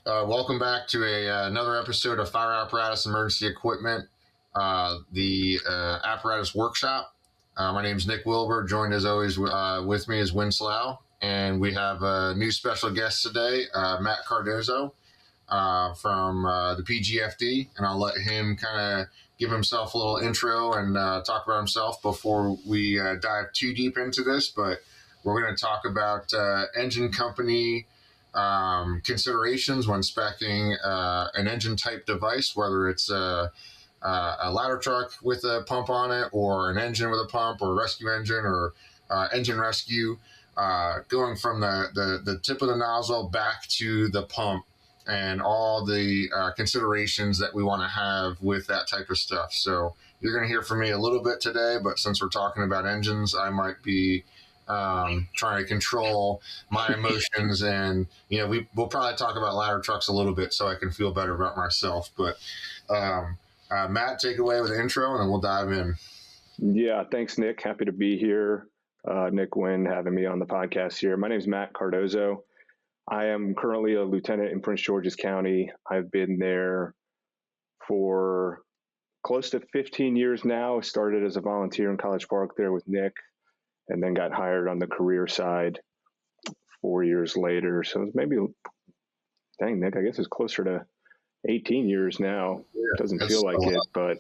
Welcome back to another episode of Fire Apparatus Emergency Equipment, the Apparatus Workshop. My name is Nick Wilbur, joined as always with me is Slauch, and we have a new special guest today, Matt Cardozo from the PGFD, and I'll let him kind of give himself a little intro and talk about himself before we dive too deep into this, but we're going to talk about engine company considerations when speccing an engine type device, whether it's a ladder truck with a pump on it, or an engine with a pump, or a rescue engine, or engine rescue, going from the tip of the nozzle back to the pump, and all the considerations that we want to have with that type of stuff. So you're going to hear from me a little bit today, but since we're talking about engines, I might be trying to control my emotions, and we'll probably talk about ladder trucks a little bit so I can feel better about myself. But Matt, take it away with the intro, and then we'll dive in. Yeah, thanks, Nick. Happy to be here. Nick Wynn having me on the podcast here. My name is Matt Cardozo. I am currently a lieutenant in Prince George's County. I've been there for close to 15 years now. Started as a volunteer in College Park there with Nick, and then got hired on the career side 4 years later. So it's maybe, dang, Nick, I guess it's closer to 18 years now. It doesn't feel like it, but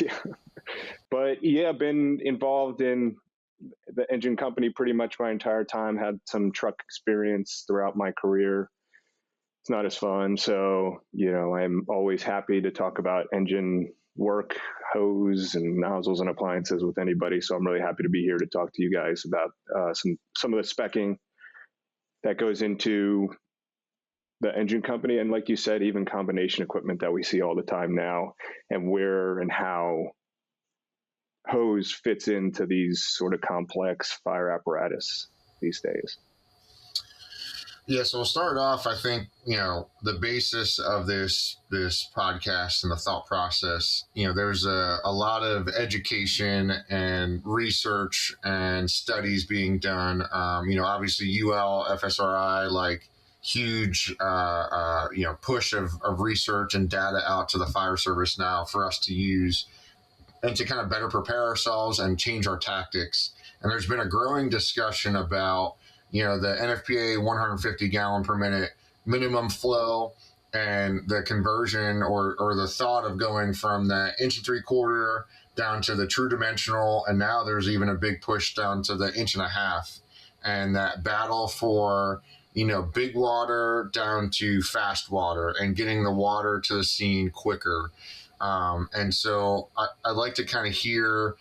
yeah. But yeah, been involved in the engine company pretty much my entire time. Had some truck experience throughout my career. It's not as fun. So, I'm always happy to talk about engine work, hose and nozzles and appliances with anybody. So I'm really happy to be here to talk to you guys about some of the speccing that goes into the engine company. And like you said, even combination equipment that we see all the time now, and where and how hose fits into these sort of complex fire apparatus these days. Yeah, so we'll start off. I think the basis of this podcast and the thought process. There's a lot of education and research and studies being done. Obviously UL, FSRI, like huge push of research and data out to the fire service now for us to use and to kind of better prepare ourselves and change our tactics. And there's been a growing discussion about the NFPA 150 gallon per minute minimum flow, and the conversion or the thought of going from the 1 3/4 down to the true dimensional. And now there's even a big push down to the 1.5 inch, and that battle for, big water down to fast water and getting the water to the scene quicker. And so I'd like to kind of hear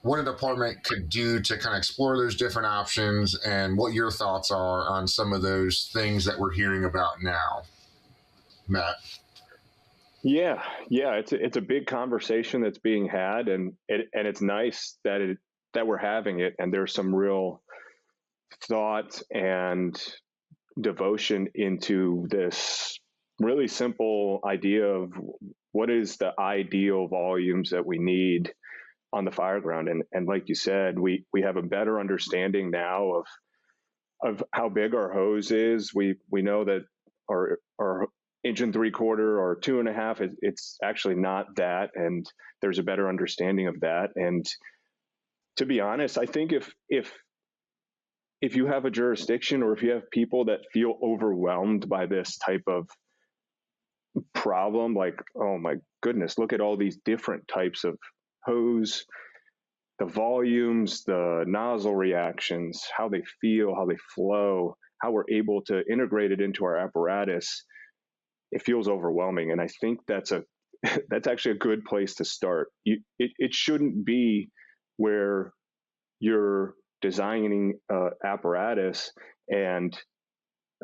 what a department could do to kind of explore those different options, and what your thoughts are on some of those things that we're hearing about now. Matt. Yeah, it's a big conversation that's being had, and it's nice that we're having it, and there's some real thought and devotion into this really simple idea of what is the ideal volumes that we need on the fireground. And like you said, we have a better understanding now of how big our hose is. We know that our 1 3/4 or 2.5, it's actually not that, and there's a better understanding of that. And to be honest, I think if you have a jurisdiction, or if you have people that feel overwhelmed by this type of problem, like, oh my goodness, look at all these different types of hose, the volumes, the nozzle reactions, how they feel, how they flow, how we're able to integrate it into our apparatus, it feels overwhelming. And I think that's actually a good place to start. It shouldn't be where you're designing apparatus and,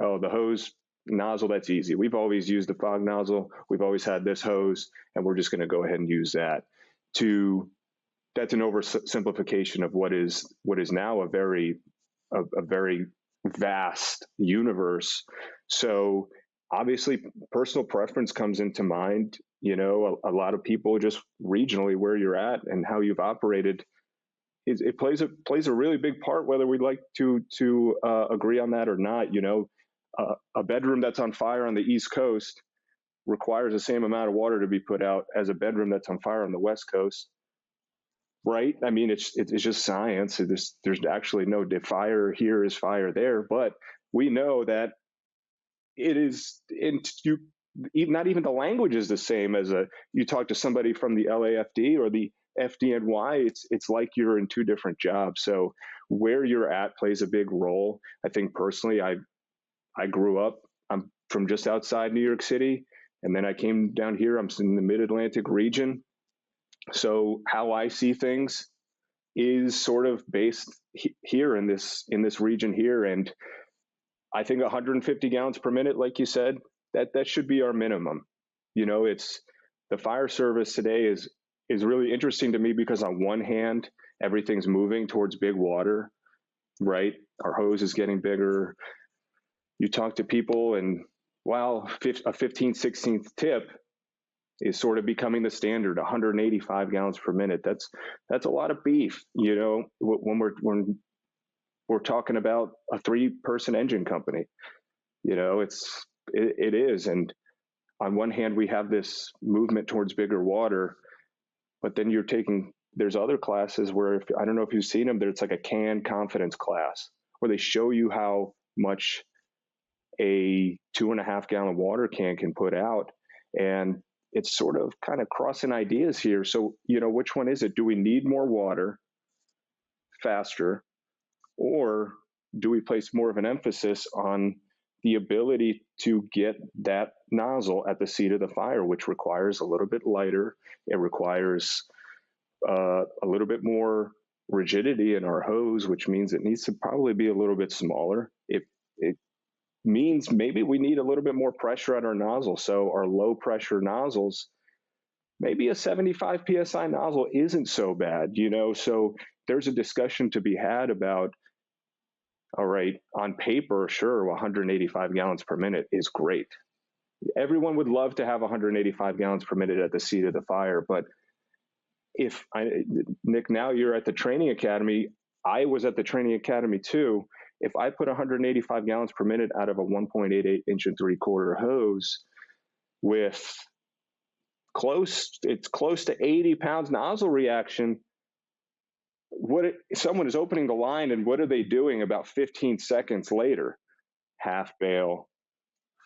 oh, the hose nozzle, that's easy. We've always used the fog nozzle. We've always had this hose, and we're just going to go ahead and use that. That's an oversimplification of what is now a very vast universe. So obviously, personal preference comes into mind. A lot of people, just regionally where you're at and how you've operated, it plays a really big part, whether we'd like to agree on that or not. a bedroom that's on fire on the East Coast requires the same amount of water to be put out as a bedroom that's on fire on the West Coast, right? I mean, it's just science. There's actually no fire here is fire there, but we know that it is not even the language is the same as you talk to somebody from the LAFD or the FDNY. It's like you're in two different jobs. So where you're at plays a big role. I think personally, I grew up. I'm from just outside New York City, and then I came down here. I'm in the Mid-Atlantic region. So how I see things is sort of based here in this region here, and I think 150 gallons per minute, like you said, that should be our minimum. It's the fire service today is really interesting to me because on one hand, everything's moving towards big water, right? Our hose is getting bigger. You talk to people and while a 15, 16th tip is sort of becoming the standard, 185 gallons per minute. That's a lot of beef, when we're talking about a 3-person engine company. It is. And on one hand, we have this movement towards bigger water, but then there's other classes where, I don't know if you've seen them, it's like a can confidence class where they show you how much a 2.5 gallon water can put out. And it's sort of kind of crossing ideas here. So, which one is it? Do we need more water faster, or do we place more of an emphasis on the ability to get that nozzle at the seat of the fire, which requires a little bit lighter? It requires a little bit more rigidity in our hose, which means it needs to probably be a little bit smaller. It means maybe we need a little bit more pressure on our nozzle. So our low pressure nozzles, maybe a 75 PSI nozzle isn't so bad, so there's a discussion to be had about, all right, on paper, sure, 185 gallons per minute is great. Everyone would love to have 185 gallons per minute at the seat of the fire. But Nick, now you're at the training academy. I was at the training academy too. If I put 185 gallons per minute out of a 1.88 inch and 3/4 hose with it's close to 80 pounds nozzle reaction, someone is opening the line, and what are they doing about 15 seconds later? Half bail,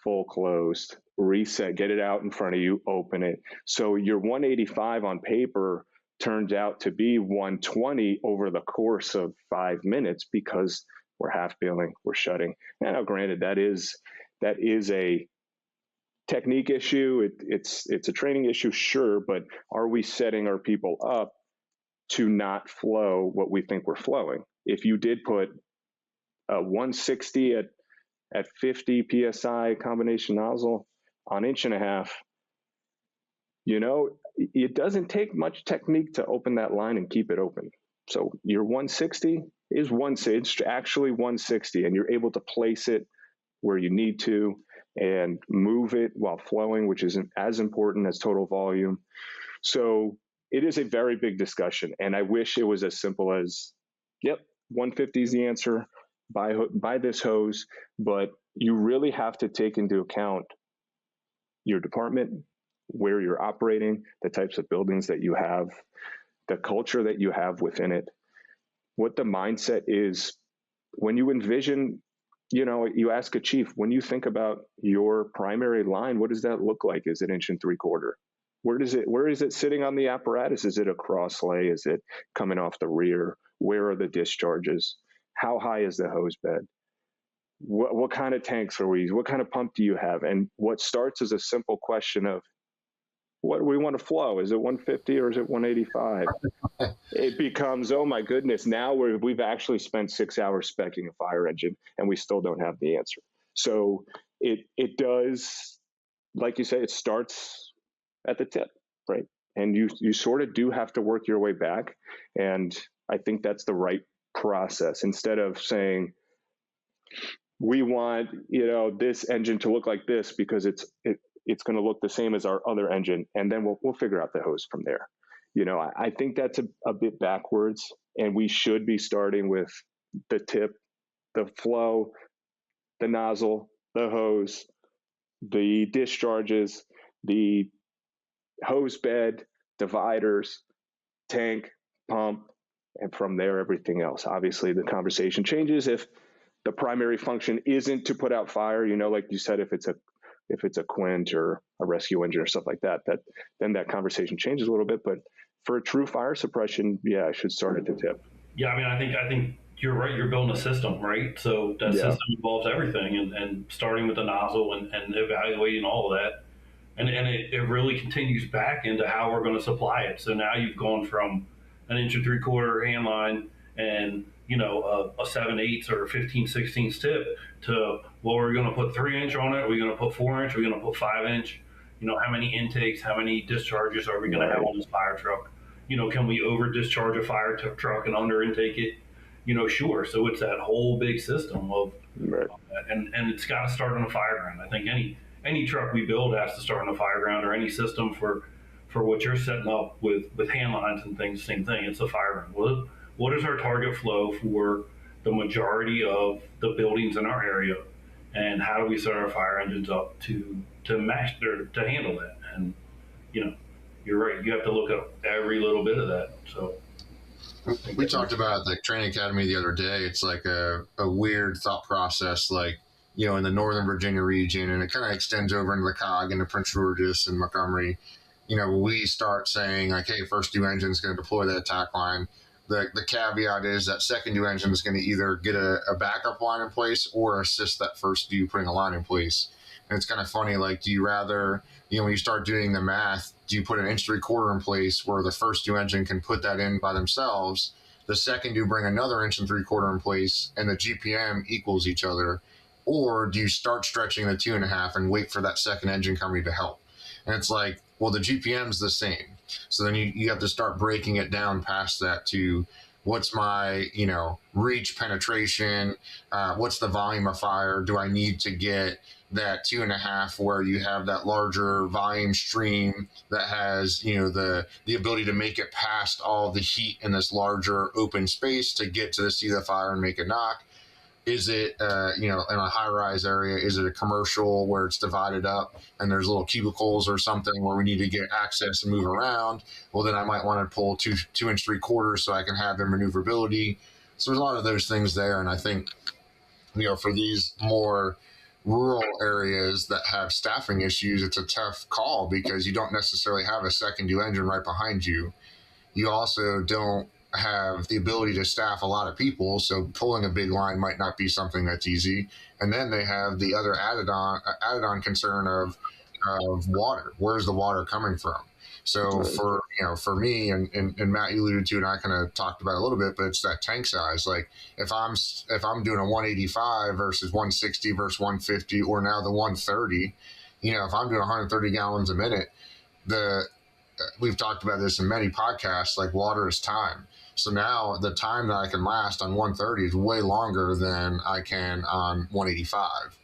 full closed, reset, get it out in front of you, open it. So your 185 on paper turns out to be 120 over the course of 5 minutes because we're half bailing, we're shutting. Now, granted, that is a technique issue. It's a training issue, sure, but are we setting our people up to not flow what we think we're flowing? If you did put a 160 at 50 PSI combination nozzle on 1.5 inches, it doesn't take much technique to open that line and keep it open. So your 160 is it's actually 160, and you're able to place it where you need to and move it while flowing, which isn't as important as total volume. So it is a very big discussion, and I wish it was as simple as, yep, 150 is the answer, buy this hose, but you really have to take into account your department, where you're operating, the types of buildings that you have, the culture that you have within it, what the mindset is. When you envision, you ask a chief, when you think about your primary line, what does that look like? Is it 1 3/4 inches? Where is it sitting on the apparatus? Is it a cross lay? Is it coming off the rear? Where are the discharges? How high is the hose bed? What kind of tanks are we using? What kind of pump do you have? And what starts as a simple question of, what do we want to flow? Is it 150 or is it 185? It becomes, oh my goodness, now we've actually spent 6 hours speccing a fire engine and we still don't have the answer. So it does, like you say, it starts at the tip, right? And you sort of do have to work your way back. And I think that's the right process. Instead of saying, we want, this engine to look like this because it's going to look the same as our other engine, and then we'll figure out the hose from there. I think that's a bit backwards, and we should be starting with the tip, the flow, the nozzle, the hose, the discharges, the hose bed, dividers, tank, pump, and from there, everything else. Obviously, the conversation changes if the primary function isn't to put out fire. Like you said, if it's a quench or a rescue engine or stuff like that, then that conversation changes a little bit. But for a true fire suppression, I should start at the tip. Yeah, I mean, I think you're right. You're building a system, right? So that system involves everything, and starting with the nozzle and evaluating all of that, and it really continues back into how we're going to supply it. So now you've gone from an 1 3/4 hand line and a 7/8 or 15/16 tip to, well, we're going to put 3-inch on it. Are we going to put 4-inch? Are we going to put 5-inch? How many intakes? How many discharges are we going to have on this fire truck? Can we over discharge a fire truck and under intake it? Sure. So it's that whole big system of, and it's got to start on a fireground. I think any truck we build has to start on a fireground, or any system for what you're setting up with hand lines and things. Same thing. It's a fireground. What is our target flow for the majority of the buildings in our area, and how do we set our fire engines up to match or to handle that? And you're right. You have to look at every little bit of that. So we talked about the training academy the other day. It's like a weird thought process, like, in the Northern Virginia region, and it kind of extends over into the COG and the Prince George's and Montgomery. We start saying, like, hey, first due engine is going to deploy that attack line. The caveat is that second due engine is going to either get a backup line in place or assist that first due putting a line in place. And it's kind of funny, like, do you rather, when you start doing the math, do you put an 1 3/4 in place where the first due engine can put that in by themselves, the second due bring another 1 3/4 in place, and the GPM equals each other? Or do you start stretching the 2.5 and wait for that second engine company to help? And it's like, well, the GPM's the same. So then you have to start breaking it down past that to what's my, reach penetration, what's the volume of fire? Do I need to get that 2.5 where you have that larger volume stream that has, the ability to make it past all the heat in this larger open space to get to the seat of the fire and make it knock? Is it, in a high-rise area, is it a commercial where it's divided up and there's little cubicles or something where we need to get access and move around? Well, then I might want to pull 2 3/4 so I can have their maneuverability. So there's a lot of those things there. And I think, for these more rural areas that have staffing issues, it's a tough call because you don't necessarily have a second due engine right behind you. You also don't have the ability to staff a lot of people, so pulling a big line might not be something that's easy. And then they have the other added on concern of water. Where's the water coming from? So for me and Matt, you alluded to, and I kind of talked about it a little bit, but it's that tank size. Like if I'm doing a 185 versus 160 versus 150, or now the 130, if I'm doing 130 gallons a minute, we've talked about this in many podcasts, like water is time. So now the time that I can last on 130 is way longer than I can on 185.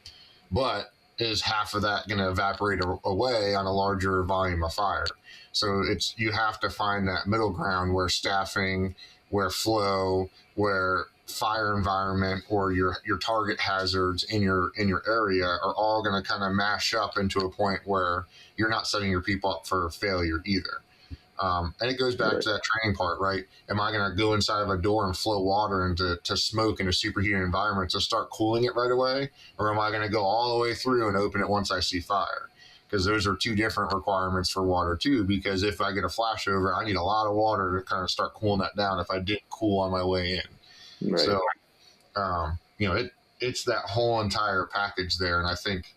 But is half of that going to evaporate away on a larger volume of fire? So you have to find that middle ground where staffing, where flow, where fire environment, or your target hazards in your area are all going to kind of mash up into a point where you're not setting your people up for failure either. And it goes back to that training part, right? Am I going to go inside of a door and flow water into smoke in a superheated environment to start cooling it right away? Or am I going to go all the way through and open it once I see fire? Because those are two different requirements for water too, because if I get a flashover, I need a lot of water to kind of start cooling that down if I didn't cool on my way in. Right. So, it's that whole entire package there. And I think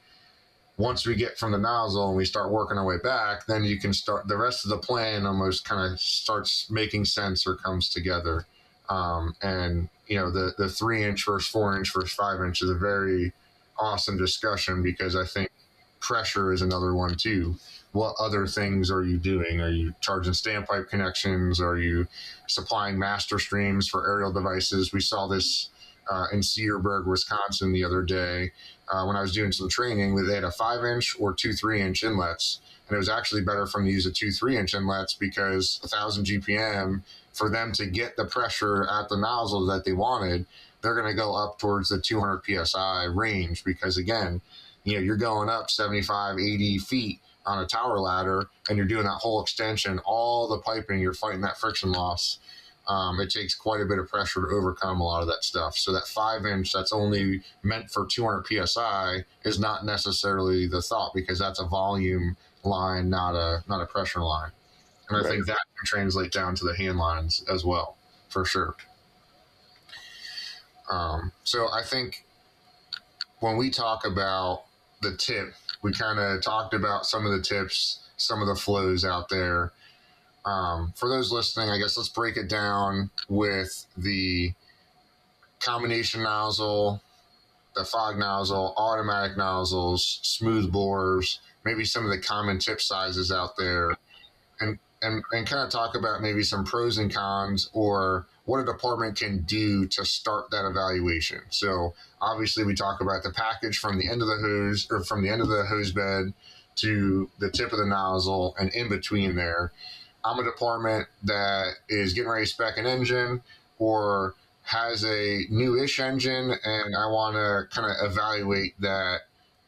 once we get from the nozzle and we start working our way back, then you can start the rest of the plan almost kind of starts making sense or comes together. And the 3-inch versus 4-inch versus 5-inch is a very awesome discussion, because I think pressure is another one too. What other things are you doing? Are you charging standpipe connections? Are you supplying master streams for aerial devices? We saw this in Cedarburg, Wisconsin the other day when I was doing some training. They had a 5-inch or 2 3-inch inlets, and it was actually better for them to use a 2 3-inch inlets because 1,000 GPM, for them to get the pressure at the nozzle that they wanted, they're going to go up towards the 200 PSI range, because again, you're going up 75, 80 feet on a tower ladder, and you're doing that whole extension, all the piping, you're fighting that friction loss. It takes quite a bit of pressure to overcome a lot of that stuff. So that 5-inch that's only meant for 200 psi is not necessarily the thought, because that's a volume line, not a pressure line. And I think that can translate down to the hand lines as well, for sure. So I think when we talk about the tip, we kind of talked about some of the tips, some of the flows out there. For those listening, I guess let's break it down with the combination nozzle, the fog nozzle, automatic nozzles, smooth bores, maybe some of the common tip sizes out there, and kind of talk about maybe some pros and cons, or what a department can do to start that evaluation. So obviously we talk about the package from the end of the hose, or from the end of the hose bed to the tip of the nozzle, and in between there. I'm a department that is getting ready to spec an engine, or has a new-ish engine, and I want to kind of evaluate that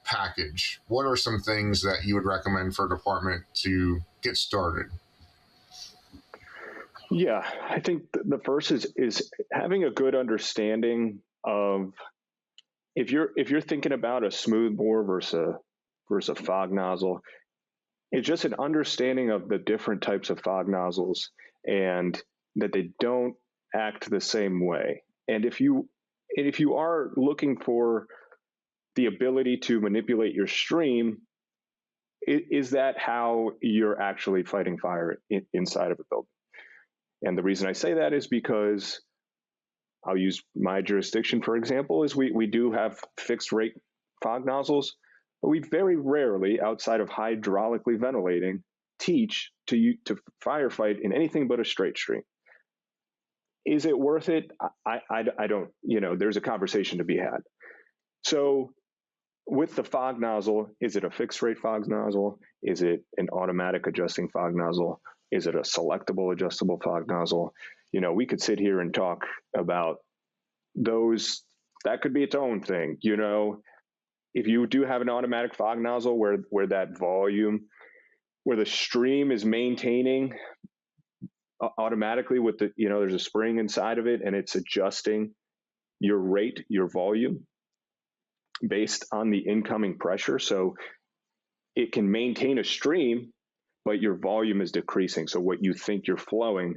package. What are some things that you would recommend for a department to get started? Yeah, I think the first is having a good understanding of, if you're thinking about a smooth bore versus a fog nozzle, it's just an understanding of the different types of fog nozzles, and that they don't act the same way. And if you are looking for the ability to manipulate your stream, is that how you're actually fighting fire inside of a building? And the reason I say that is because, I'll use my jurisdiction for example, is we do have fixed rate fog nozzles, but we very rarely, outside of hydraulically ventilating, teach to firefight in anything but a straight stream. Is it worth it? I don't, there's a conversation to be had. So with the fog nozzle, is it a fixed rate fog nozzle? Is it an automatic adjusting fog nozzle? Is it a selectable adjustable fog nozzle? We could sit here and talk about those. That could be its own thing. If you do have an automatic fog nozzle where that volume, where the stream is maintaining automatically with there's a spring inside of it, and it's adjusting your rate, your volume, based on the incoming pressure. So it can maintain a stream, but your volume is decreasing. So what you think you're flowing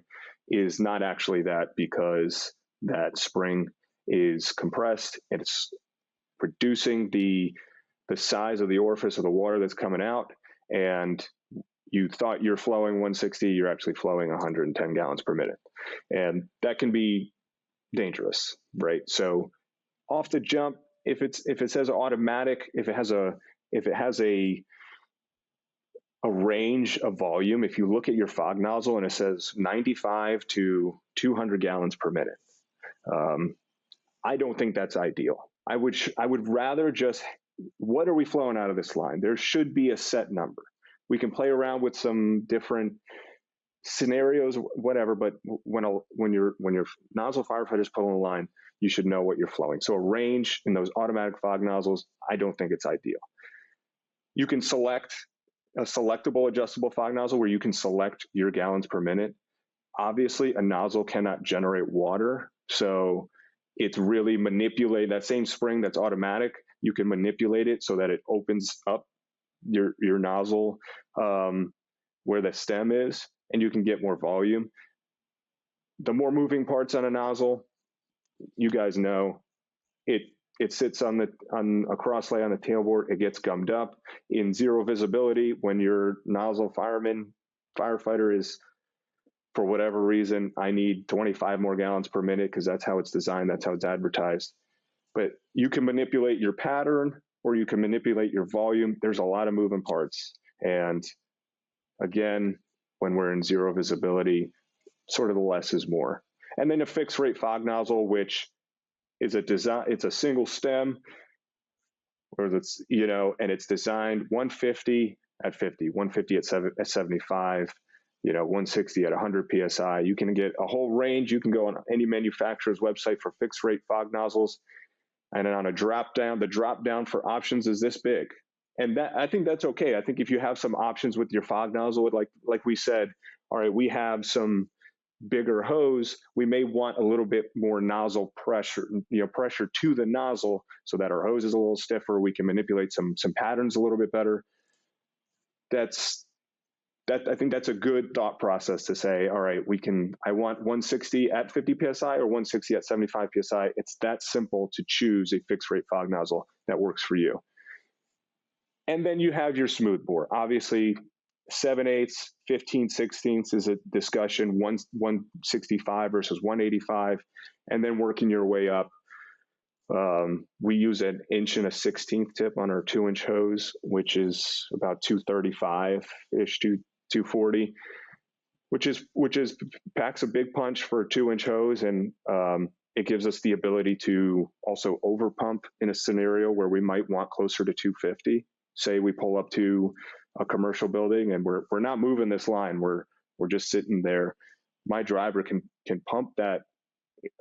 is not actually that, because that spring is compressed and it's reducing the size of the orifice of the water that's coming out. And you thought you're flowing 160, you're actually flowing 110 gallons per minute. And that can be dangerous, right? So off the jump, if it says automatic, if it has a range of volume, if you look at your fog nozzle and it says 95 to 200 gallons per minute, I don't think that's ideal. I would rather just, what are we flowing out of this line? There should be a set number. We can play around with some different scenarios, whatever, but when your nozzle firefighter is pulling a line, you should know what you're flowing. So a range in those automatic fog nozzles, I don't think it's ideal. You can select a selectable adjustable fog nozzle where you can select your gallons per minute. Obviously, a nozzle cannot generate water, so it's really manipulate that same spring that's automatic. You can manipulate it so that it opens up your nozzle where the stem is, and you can get more volume. The more moving parts on a nozzle, you guys know, it sits on a crosslay on the tailboard. It gets gummed up in zero visibility. When your nozzle firefighter is, for whatever reason, I need 25 more gallons per minute because that's how it's designed, that's how it's advertised. But you can manipulate your pattern, or you can manipulate your volume. There's a lot of moving parts. And again, when we're in zero visibility, sort of the less is more. And then a fixed rate fog nozzle, which is it's a single stem, or that's, and it's designed 150 at 50, 150 at 75, 160 at 100 PSI. You can get a whole range. You can go on any manufacturer's website for fixed rate fog nozzles. And then on a drop down, the drop down for options is this big. And that, I think that's okay. I think if you have some options with your fog nozzle, like we said, all right, we have some bigger hose, we may want a little bit more nozzle pressure, pressure to the nozzle so that our hose is a little stiffer. We can manipulate some patterns a little bit better. I think that's a good thought process to say, all right, I want 160 at 50 PSI or 160 at 75 PSI. It's that simple to choose a fixed rate fog nozzle that works for you. And then you have your smooth bore. Obviously, 7/8, 15/16 is a discussion, 165 versus 185, and then working your way up. We use an 1 1/16 tip on our 2-inch hose, which is about 235-ish to 240, which is packs a big punch for a 2-inch hose, and it gives us the ability to also over pump in a scenario where we might want closer to 250. Say we pull up to a commercial building and we're not moving this line, we're just sitting there. My driver can pump that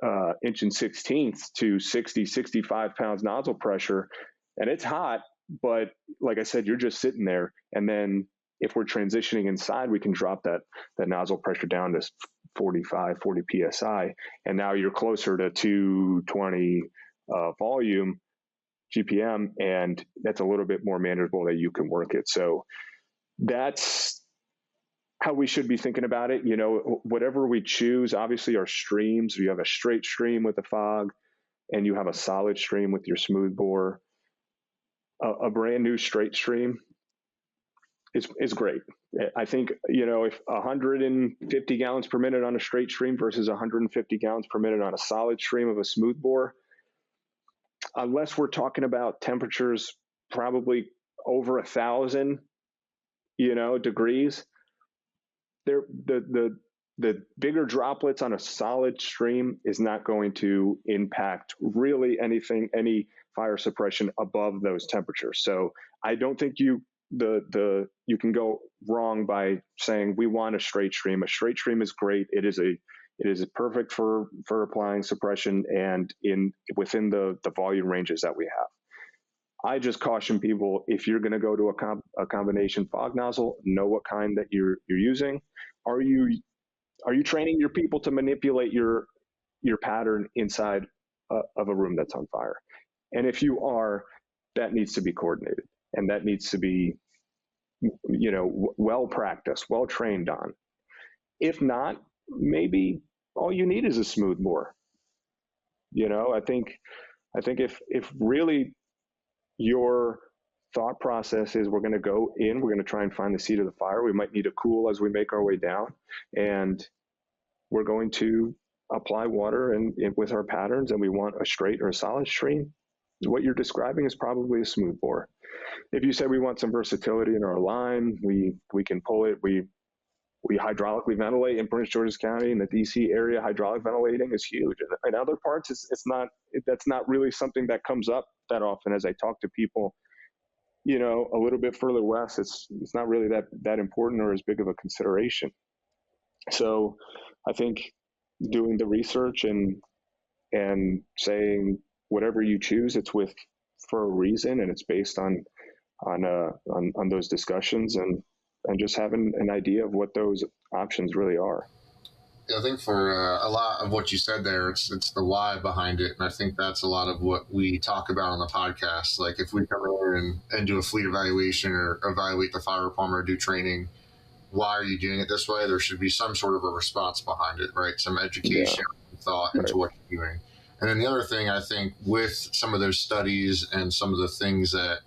1 1/16 to 60-65 pounds nozzle pressure, and it's hot, but like I said, you're just sitting there. And then if we're transitioning inside, we can drop that nozzle pressure down to 40 psi, and now you're closer to 220 volume GPM, and that's a little bit more manageable that you can work it. So that's how we should be thinking about it. Whatever we choose, obviously our streams, you have a straight stream with the fog and you have a solid stream with your smooth bore. A brand new straight stream is great. I think, if 150 gallons per minute on a straight stream versus 150 gallons per minute on a solid stream of a smooth bore, unless we're talking about temperatures probably over 1,000, degrees, the bigger droplets on a solid stream is not going to impact really any fire suppression above those temperatures. So I don't think you can go wrong by saying we want a straight stream. A straight stream is great. It is perfect for applying suppression and within the volume ranges that we have. I just caution people, if you're going to go to a combination fog nozzle, know what kind that you're using. Are you training your people to manipulate your pattern inside of a room that's on fire? And if you are, that needs to be coordinated, and that needs to be well practiced, well trained on. If not, maybe all you need is a smooth bore. I think if really your thought process is we're going to go in, we're going to try and find the seat of the fire, we might need to cool as we make our way down, and we're going to apply water and with our patterns, and we want a straight or a solid stream, what you're describing is probably a smooth bore. If you say we want some versatility in our line, we can pull it. We hydraulically ventilate in Prince George's County. In the DC area, hydraulic ventilating is huge. In other parts, that's not really something that comes up that often. As I talk to people, a little bit further west, it's not really that important or as big of a consideration. So I think doing the research and saying whatever you choose, it's for a reason, and it's based on those discussions and just having an idea of what those options really are. Yeah, I think for a lot of what you said there, it's the why behind it, and I think that's a lot of what we talk about on the podcast. Like if we come in and do a fleet evaluation or evaluate the fire department or do training, why are you doing it this way? There should be some sort of a response behind it, right? Some education, thought into what you're doing. And then the other thing, I think, with some of those studies and some of the things that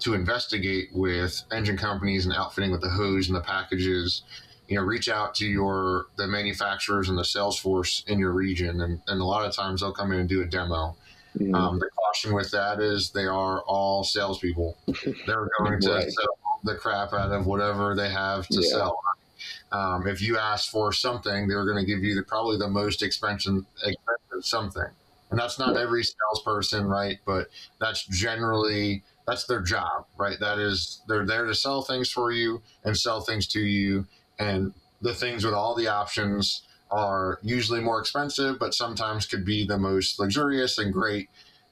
to investigate with engine companies and outfitting with the hose and the packages, reach out to the manufacturers and the sales force in your region. And a lot of times they'll come in and do a demo. Mm-hmm. The caution with that is they are all salespeople. They're going to sell the crap out of whatever they have to sell. If you ask for something, they're going to give you probably the most expensive something. And that's not every salesperson, right? But that's their job, right? They're there to sell things for you and sell things to you. And the things with all the options are usually more expensive, but sometimes could be the most luxurious and great,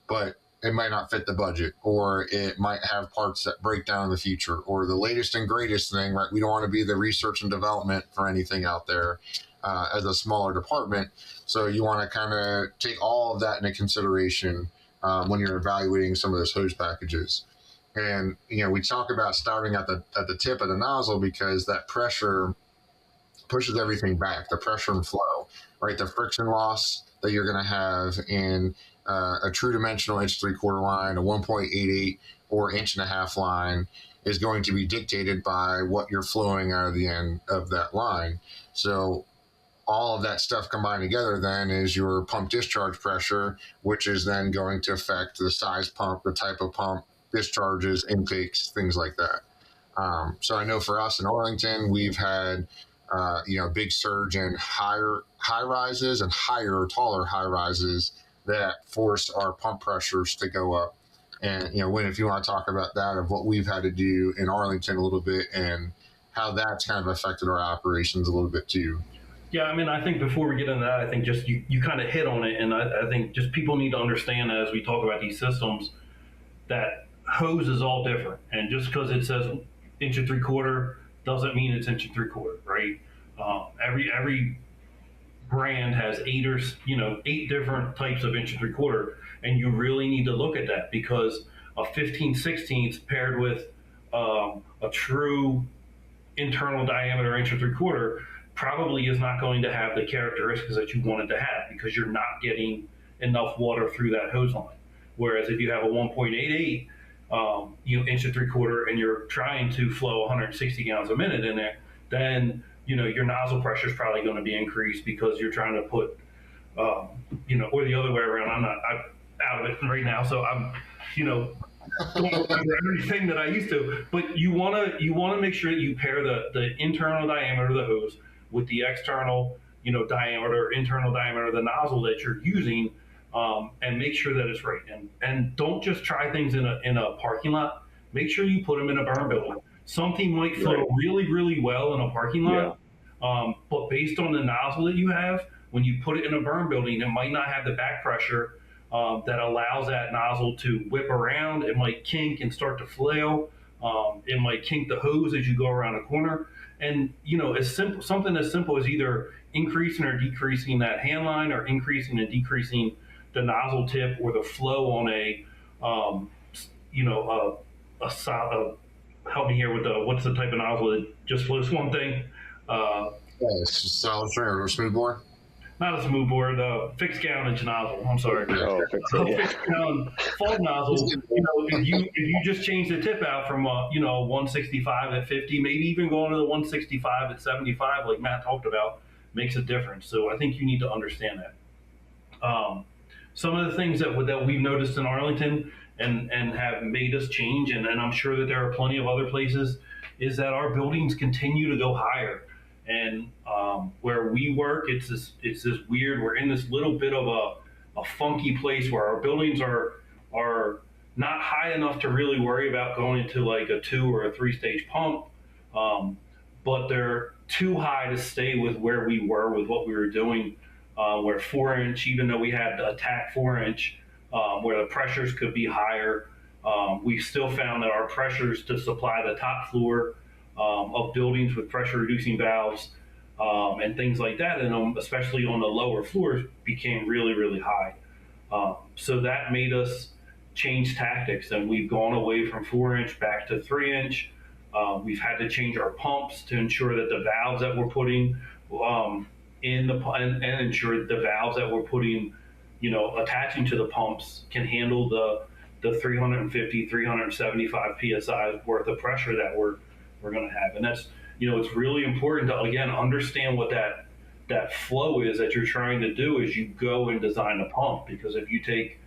but it might not fit the budget, or it might have parts that break down in the future, or the latest and greatest thing, right? We don't want to be the research and development for anything out there as a smaller department. So you want to kind of take all of that into consideration when you're evaluating some of those hose packages. And, we talk about starting at the tip of the nozzle because that pressure pushes everything back, the pressure and flow, right? The friction loss that you're going to have in a true dimensional 1.75" line, a 1.88 or 1.5" line is going to be dictated by what you're flowing out of the end of that line. So all of that stuff combined together then is your pump discharge pressure, which is then going to affect the size pump, the type of pump, discharges, intakes, things like that. So I know for us in Arlington, we've had a big surge in high rises and taller high rises that forced our pump pressures to go up. And, Wynn, if you want to talk about that, of what we've had to do in Arlington a little bit and how that's kind of affected our operations a little bit too. Yeah, I mean, I think before we get into that, I think just you kind of hit on it. And I think just people need to understand as we talk about these systems that hose is all different. And just because it says 1.75" doesn't mean it's 1.75", right? Every brand has 8 different types of 1.75", and you really need to look at that because a 15/16 paired with a true internal diameter 1.75" probably is not going to have the characteristics that you want it to have because you're not getting enough water through that hose line. Whereas if you have a 1.88 1.75" and you're trying to flow 160 gallons a minute in there, then your nozzle pressure is probably going to be increased because you're trying to put or the other way around. I'm out of it right now, so I'm don't remember everything that I used to. But you want to make sure that you pair the internal diameter of the hose with the external internal diameter of the nozzle that you're using. And make sure that it's right. And don't just try things in a parking lot. Make sure you put them in a burn building. Something might flow really, really well in a parking lot, but based on the nozzle that you have, when you put it in a burn building, it might not have the back pressure that allows that nozzle to whip around. It might kink and start to flail. It might kink the hose as you go around a corner. And something as simple as either increasing or decreasing that hand line or increasing and decreasing the nozzle tip or the flow on a help me here with what's the type of nozzle that just flows one thing? Solid string or smooth bore? Not a smooth bore, the fixed gallonage nozzle. I'm sorry. Fixed gallon fault nozzle. If you just change the tip out from 165 at 50, maybe even going to the 165 at 75, like Matt talked about, makes a difference. So I think you need to understand that. Some of the things that we've noticed in Arlington and have made us change, and I'm sure that there are plenty of other places, is that our buildings continue to go higher. And where we work, it's this weird. We're in this little bit of a funky place where our buildings are not high enough to really worry about going into like a 2 or a 3 stage pump, but they're too high to stay with where we were with what we were doing. Where 4-inch, even though we had a TAC 4-inch, where the pressures could be higher, we still found that our pressures to supply the top floor of buildings with pressure reducing valves and things like that, and especially on the lower floors, became really, really high. So that made us change tactics, and we've gone away from 4-inch back to 3-inch. We've had to change our pumps to ensure that the valves that we're putting and ensure that the valves that we're putting, attaching to the pumps can handle the 350, 375 psi worth of pressure that we're going to have. And that's, it's really important to, again, understand what that flow is that you're trying to do as you go and design a pump. Because if you take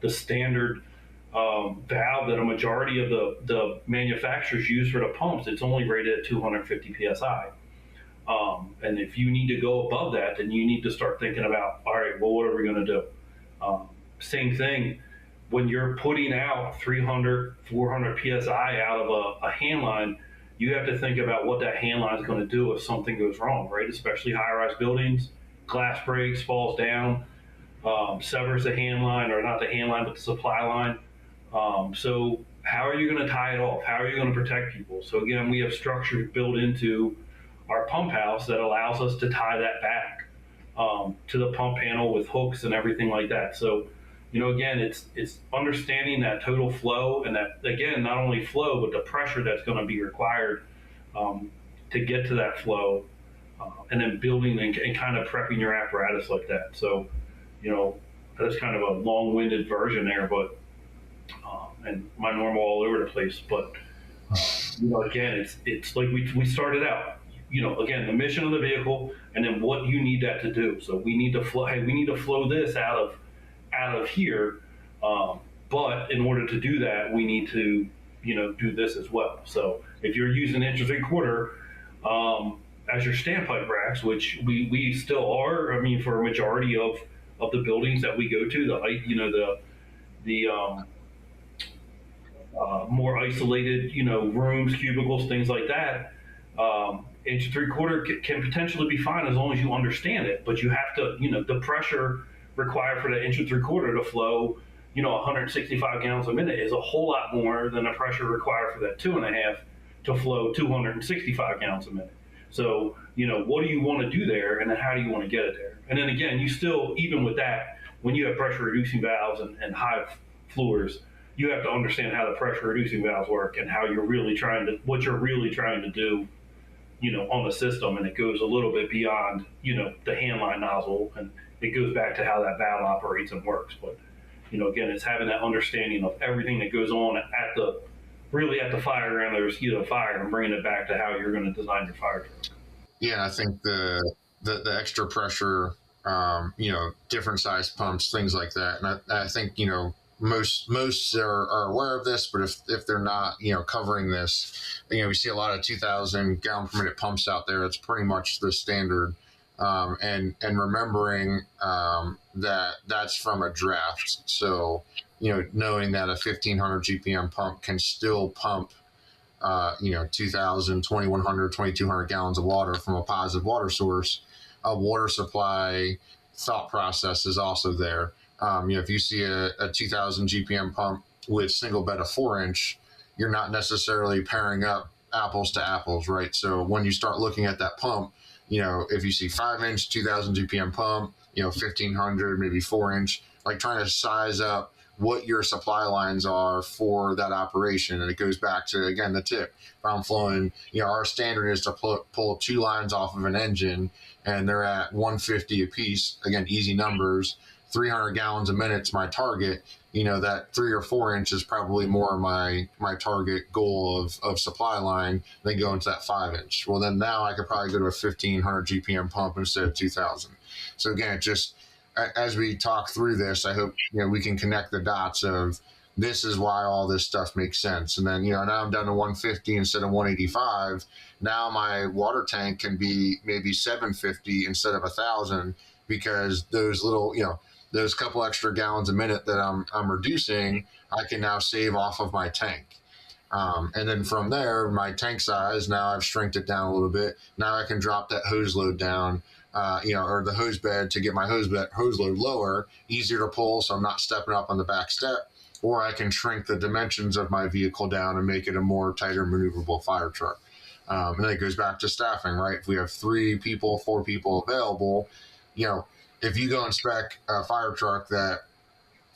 the standard valve that a majority of the manufacturers use for the pumps, it's only rated at 250 psi. And if you need to go above that, then you need to start thinking about, all right, well, what are we going to do? Same thing, when you're putting out 300, 400 psi out of a hand line, you have to think about what that hand line is going to do if something goes wrong, right? Especially high-rise buildings, glass breaks, falls down, severs the hand line, or not the hand line, but the supply line. So how are you going to tie it off? How are you going to protect people? So again, we have structure built into our pump house that allows us to tie that back to the pump panel with hooks and everything like that. So, again, it's understanding that total flow, and that, again, not only flow, but the pressure that's going to be required to get to that flow, and then building and kind of prepping your apparatus like that. So, that's kind of a long-winded version there, but and my normal all over the place. But again, it's like we started out. Again, the mission of the vehicle, and then what you need that to do. So we need to flow. Hey, we need to flow this out of here. But in order to do that, we need to do this as well. So if you're using 1 3/4 as your standpipe racks, which we still are. I mean, for a majority of the buildings that we go to, the more isolated, rooms, cubicles, things like that. 1 3/4 can potentially be fine as long as you understand it, but you have to, the pressure required for that 1 3/4 to flow, 165 gallons a minute is a whole lot more than the pressure required for that 2.5 to flow 265 gallons a minute. So, what do you want to do there, and then how do you want to get it there? And then again, you still, even with that, when you have pressure reducing valves and high floors, you have to understand how the pressure reducing valves work and what you're really trying to do, on the system. And it goes a little bit beyond, the handline nozzle, and it goes back to how that valve operates and works. But, again, it's having that understanding of everything that goes on at the fireground. There's heat of fire, and bringing it back to how you're going to design your fire truck. Yeah, I think the extra pressure, different size pumps, things like that. And I think, most are aware of this, but if they're not, covering this, we see a lot of 2,000 gallon per minute pumps out there. It's pretty much the standard. And remembering that that's from a draft. So, knowing that a 1,500 GPM pump can still pump 2,000, 2,100, 2,200 gallons of water from a positive water source. A water supply thought process is also there. If you see a 2,000 GPM pump with single bed of 4-inch, you're not necessarily pairing up apples to apples, right? So when you start looking at that pump, if you see 5-inch, 2,000 GPM pump, 1,500, maybe 4-inch, like trying to size up what your supply lines are for that operation. And it goes back to, again, the tip. If I'm flowing, our standard is to pull 2 lines off of an engine, and they're at 150 a piece. Again, easy numbers. 300 gallons a minute is my target. That 3 or 4-inch is probably more my target goal of supply line than go into that 5-inch. Well, then now I could probably go to a 1,500 GPM pump instead of 2,000. So again, just as we talk through this, I hope we can connect the dots of this is why all this stuff makes sense. And then now I'm down to 150 instead of 185. Now my water tank can be maybe 750 instead of 1,000, because those little those couple extra gallons a minute that I'm reducing, I can now save off of my tank. And then from there, my tank size, now I've shrinked it down a little bit. Now I can drop that hose load down, or the hose bed, to get my hose load lower, easier to pull, so I'm not stepping up on the back step. Or I can shrink the dimensions of my vehicle down and make it a more tighter, maneuverable fire truck. And then it goes back to staffing, right? If we have 3 people, 4 people available, if you go and spec a fire truck that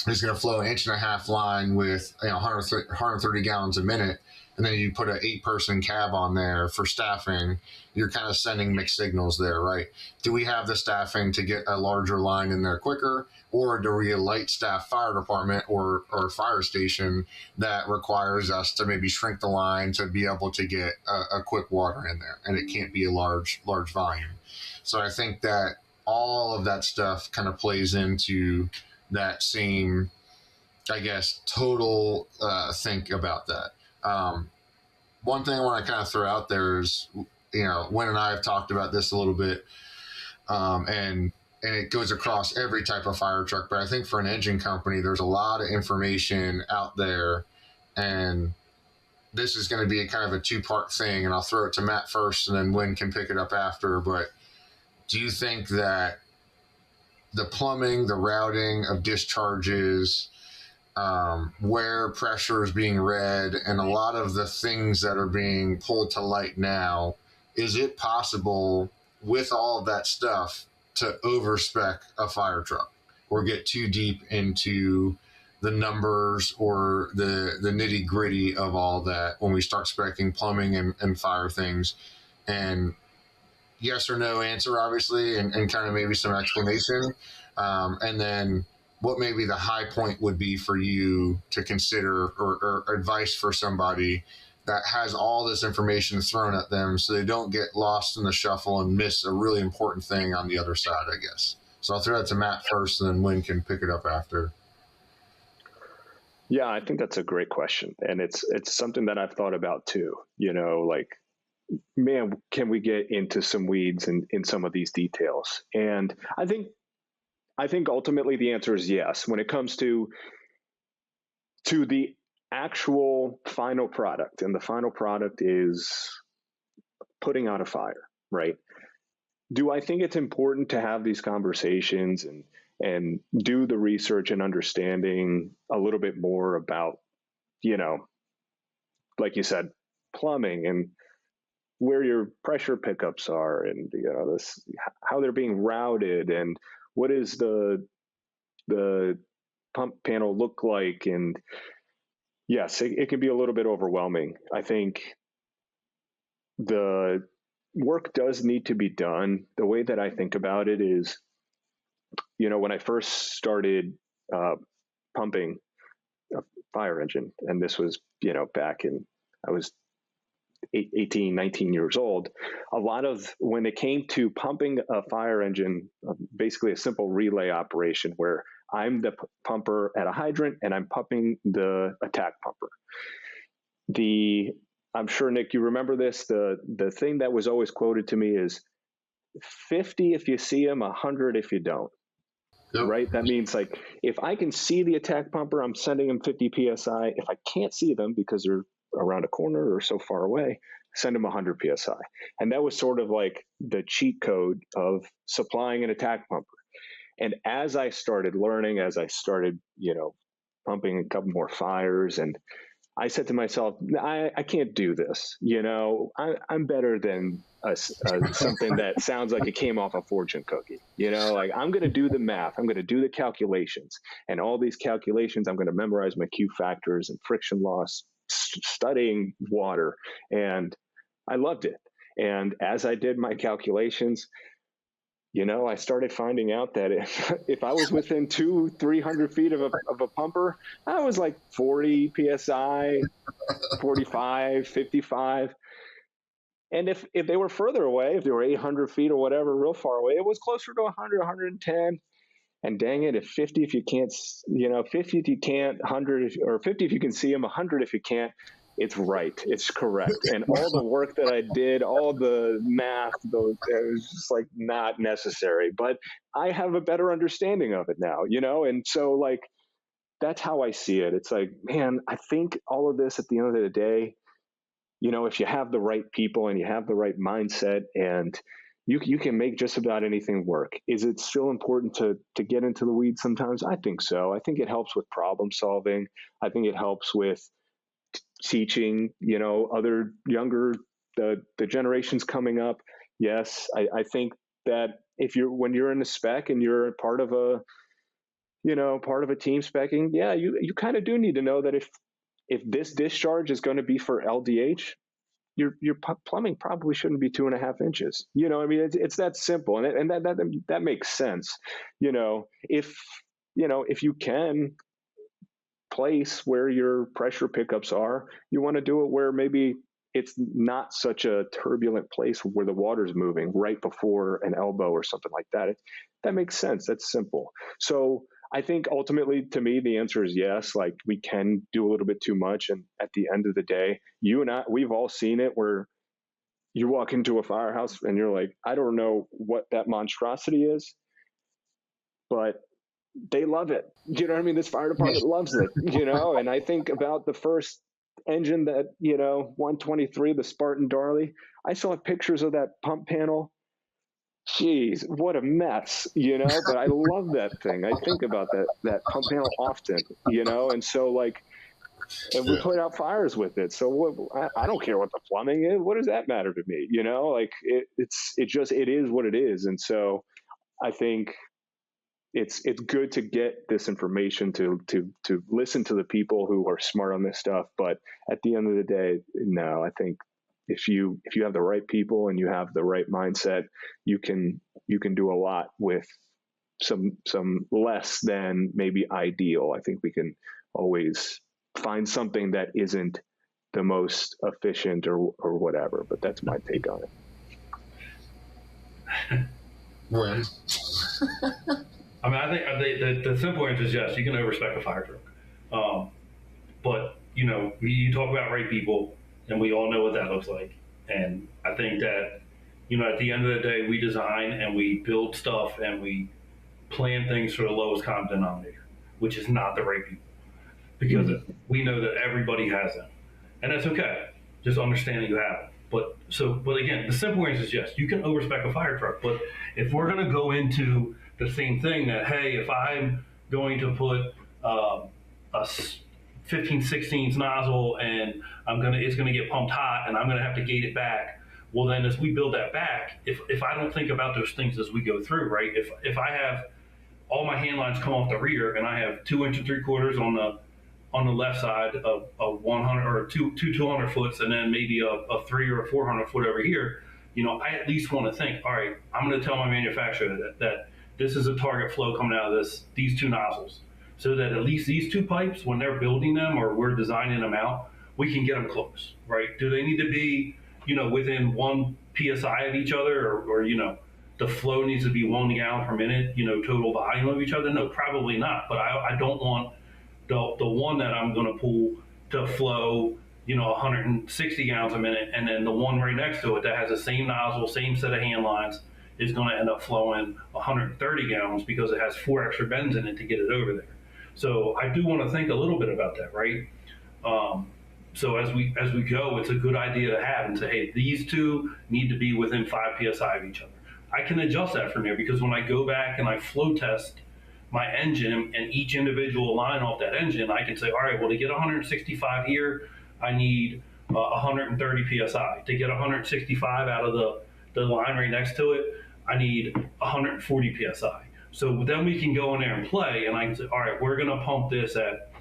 is going to flow 1.5 inch line with 130 gallons a minute, and then you put an 8-person cab on there for staffing, you're kind of sending mixed signals there, right? Do we have the staffing to get a larger line in there quicker, or do we a light staff fire department or fire station that requires us to maybe shrink the line to be able to get a quick water in there, and it can't be a large volume? So I think that all of that stuff kind of plays into that same, I guess, total think about that. One thing I want to kind of throw out there is, Wynn and I have talked about this a little bit, and it goes across every type of fire truck, but I think for an engine company, there's a lot of information out there, and this is going to be a kind of a 2-part thing, and I'll throw it to Matt first, and then Wynn can pick it up after. But do you think that the plumbing, the routing of discharges, where pressure is being read, and a lot of the things that are being pulled to light now, is it possible with all of that stuff to overspec a fire truck or get too deep into the numbers or the nitty gritty of all that when we start specing plumbing and fire things? And yes or no answer, obviously, and kind of maybe some explanation. And then what maybe the high point would be for you to consider, or advice for somebody that has all this information thrown at them so they don't get lost in the shuffle and miss a really important thing on the other side, I guess. So I'll throw that to Matt first, and then Wynn can pick it up after. Yeah, I think that's a great question. And it's something that I've thought about too. Like, man, can we get into some weeds in some of these details? And I think ultimately the answer is yes. When it comes to the actual final product, and the final product is putting out a fire, right? Do I think it's important to have these conversations and do the research and understanding a little bit more about, like you said, plumbing and where your pressure pickups are, and this, how they're being routed, and what is the pump panel look like? And yes, it can be a little bit overwhelming. I think the work does need to be done. The way that I think about it is, when I first started pumping a fire engine, and this was, back in, I was 18, 19 years old, a lot of, when it came to pumping a fire engine, basically a simple relay operation where I'm the pumper at a hydrant and I'm pumping the attack pumper. I'm sure, Nick, you remember this, the thing that was always quoted to me is 50 if you see them, 100 if you don't. Yep. Right? That means, like, if I can see the attack pumper, I'm sending them 50 PSI. If I can't see them because they're around a corner or so far away, send them 100 PSI. And that was sort of like the cheat code of supplying an attack pumper. And as I started learning, as I started, pumping a couple more fires, and I said to myself, I can't do this. I'm better than something that sounds like it came off a fortune cookie. Like, I'm going to do the math. I'm going to do the calculations. And all these calculations, I'm going to memorize my Q factors and friction loss, studying water. And I loved it. And as I did my calculations, I started finding out that if I was within 200-300 feet of a pumper, I was like 40 PSI, 45, 55. And if they were further away, if they were 800 feet or whatever, real far away, it was closer to 100, 110. And dang it, if 50 if you can't, 50 if you can't, 100 or 50 if you can see them, 100 if you can't, it's right. It's correct. And all the work that I did, all the math, it was just like not necessary. But I have a better understanding of it now, And so, like, that's how I see it. It's like, man, I think all of this at the end of the day, if you have the right people and you have the right mindset, and you can make just about anything work. Is it still important to get into the weeds sometimes? I think so. I think it helps with problem solving. I think it helps with teaching, other younger, the generations coming up. Yes, I think that when you're in a spec and you're part of a team specking, yeah, you kind of do need to know that if this discharge is going to be for LDH, your plumbing probably shouldn't be 2.5 inches. It's that simple, and that makes sense. If you can place where your pressure pickups are, you want to do it where maybe it's not such a turbulent place where the water's moving right before an elbow or something like that. That makes sense. That's simple. So I think ultimately, to me, the answer is yes. Like, we can do a little bit too much. And at the end of the day, you and I, we've all seen it where you walk into a firehouse and you're like, I don't know what that monstrosity is, but they love it. You know what I mean? This fire department loves it, and I think about the first engine that, 123, the Spartan Darley. I saw pictures of that pump panel Jeez, what a mess, but I love that thing. I think about that pump panel often, and so like, and we put out fires with it. So I don't care what the plumbing is. What does that matter to me? Like it is what it is. And so I think it's good to get this information to listen to the people who are smart on this stuff. But at the end of the day, no, I think if you have the right people and you have the right mindset, you can do a lot with some less than maybe ideal. I think we can always find something that isn't the most efficient or whatever, but that's my take on it. When? I mean, I think the simple answer is yes, you can overspec a fire truck. But, you talk about right people, and we all know what that looks like. And I think that, at the end of the day, we design and we build stuff and we plan things for the lowest common denominator, which is not the right people. Because we know that everybody has them. And that's okay. Just understanding you have them. But again, the simple answer is yes, you can overspec a fire truck. But if we're going to go into the same thing that, hey, if I'm going to put a 15/16 nozzle and it's going to get pumped hot and I'm going to have to gate it back, well, then as we build that back, if I don't think about those things as we go through, right? If I have all my hand lines come off the rear and I have 2 3/4 on the left side of a 100 or two 200 foots, and then maybe a 300 or 400 foot over here, I at least want to think, all right, I'm going to tell my manufacturer that this is a target flow coming out of these two nozzles, so that at least these two pipes, when they're building them or we're designing them out, we can get them close, right? Do they need to be, within 1 PSI of each other, or the flow needs to be 1 gallon per minute, total volume of each other? No, probably not. But I don't want the one that I'm going to pull to flow, 160 gallons a minute, and then the one right next to it that has the same nozzle, same set of hand lines, is going to end up flowing 130 gallons because it has 4 extra bends in it to get it over there. So I do want to think a little bit about that, right? So as we go, it's a good idea to have and say, hey, these two need to be within 5 psi of each other. I can adjust that from there because when I go back and I flow test my engine and each individual line off that engine, I can say, all right, well, to get 165 here, I need 130 psi. To get 165 out of the line right next to it, I need 140 psi. So then we can go in there and play, and I can say, all right, we're going to pump this at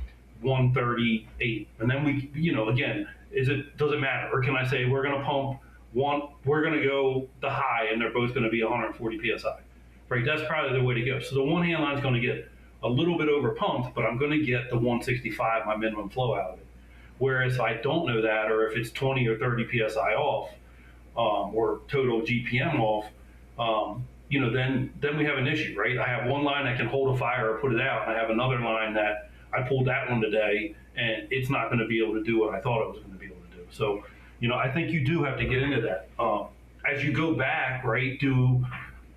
138, and then we, again, does it matter? Or can I say we're going to pump we're going to go the high, and they're both going to be 140 psi, right? That's probably the way to go. So the one hand line is going to get a little bit over pumped, but I'm going to get the 165, my minimum flow out of it. Whereas if I don't know that, or if it's 20 or 30 psi off, or total GPM off, then we have an issue, right? I have one line that can hold a fire or put it out, and I have another line that I pulled that one today, and it's not going to be able to do what I thought it was going to be able to do. So, I think you do have to get into that. As you go back, right, do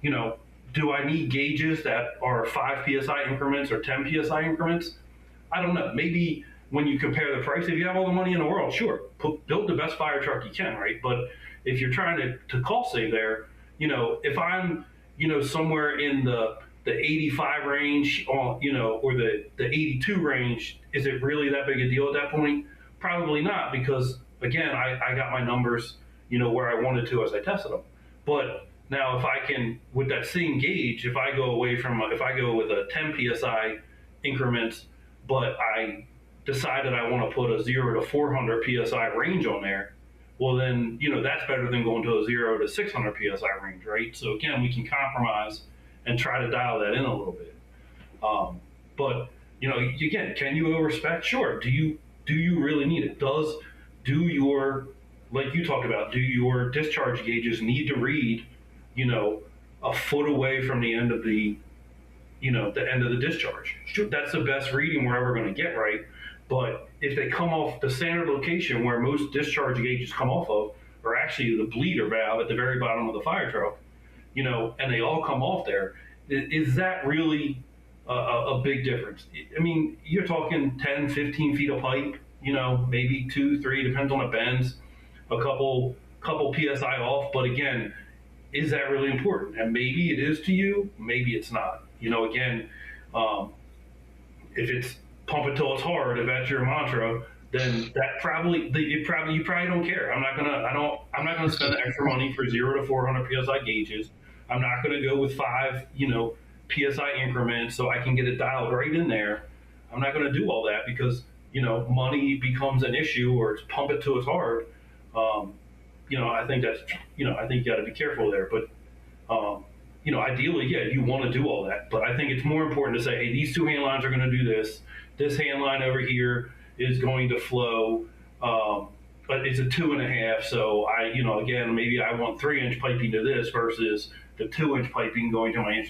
I need gauges that are 5 psi increments or 10 psi increments? I don't know. Maybe when you compare the price, if you have all the money in the world, sure, build the best fire truck you can, right? But if you're trying to cost save there, if I'm, somewhere in the 85 range, or the 82 range, is it really that big a deal at that point? Probably not, because again, I got my numbers, where I wanted to as I tested them. But now if I can, with that same gauge, if I go with a 10 psi increments, but I decided I want to put a 0 to 400 psi range on there, well then, that's better than going to a 0 to 600 psi range, right? So again, we can compromise and try to dial that in a little bit. But again, can you overspec? Sure. Do you really need it? Like you talked about, do your discharge gauges need to read, a foot away from the end of the end of the discharge? Sure, that's the best reading we're ever going to get, right? But if they come off the standard location where most discharge gauges come off of, or actually the bleeder valve at the very bottom of the fire truck, and they all come off there, is that really a big difference? I mean, you're talking 10, 15 feet of pipe, maybe 2, 3, depends on the bends, a couple PSI off. But again, is that really important? And maybe it is to you, maybe it's not. Again, um, if it's pump it till it's hard, if that's your mantra, then you probably don't care. I'm not gonna spend the extra money for 0 to 400 psi gauges. I'm not gonna go with 5 psi increments so I can get it dialed right in there. I'm not gonna do all that because money becomes an issue, or it's pump it till it's hard. Um, I think I think you got to be careful there. But ideally, yeah, you want to do all that. But I think it's more important to say, hey, these two hand lines are going to do this. This hand line over here is going to flow, but it's a 2.5. So again, maybe I want 3-inch piping to this versus the 2-inch piping going to my 1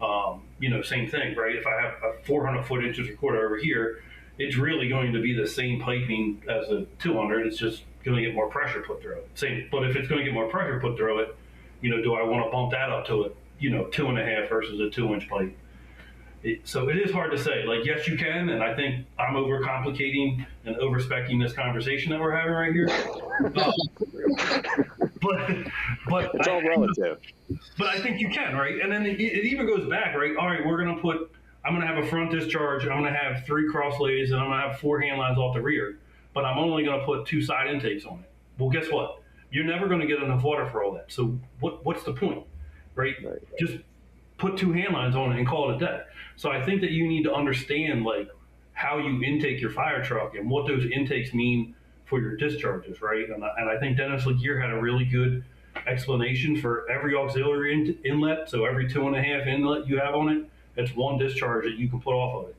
3/4. Same thing, right? If I have a 400-foot 1 3/4 over here, it's really going to be the same piping as a 200. It's just going to get more pressure put through it. Same, but if it's going to get more pressure put through it, do I want to bump that up to a 2.5 versus a 2-inch pipe? So it is hard to say. Like, yes, you can, and I think I'm overcomplicating and overspecking this conversation that we're having right here. But it's all relative. But I think you can, right? And then it even goes back, right? All right, I'm going to have a front discharge, I'm going to have 3 cross lays, and I'm going to have 4 hand lines off the rear, but I'm only going to put 2 side intakes on it. Well, guess what? You're never going to get enough water for all that. So what's the point, right? Just put 2 hand lines on it and call it a day. So I think that you need to understand how you intake your fire truck and what those intakes mean for your discharges, right? And I think Dennis Laguerre had a really good explanation for every auxiliary inlet. So every 2.5 inlet you have on it, it's 1 discharge that you can put off of it.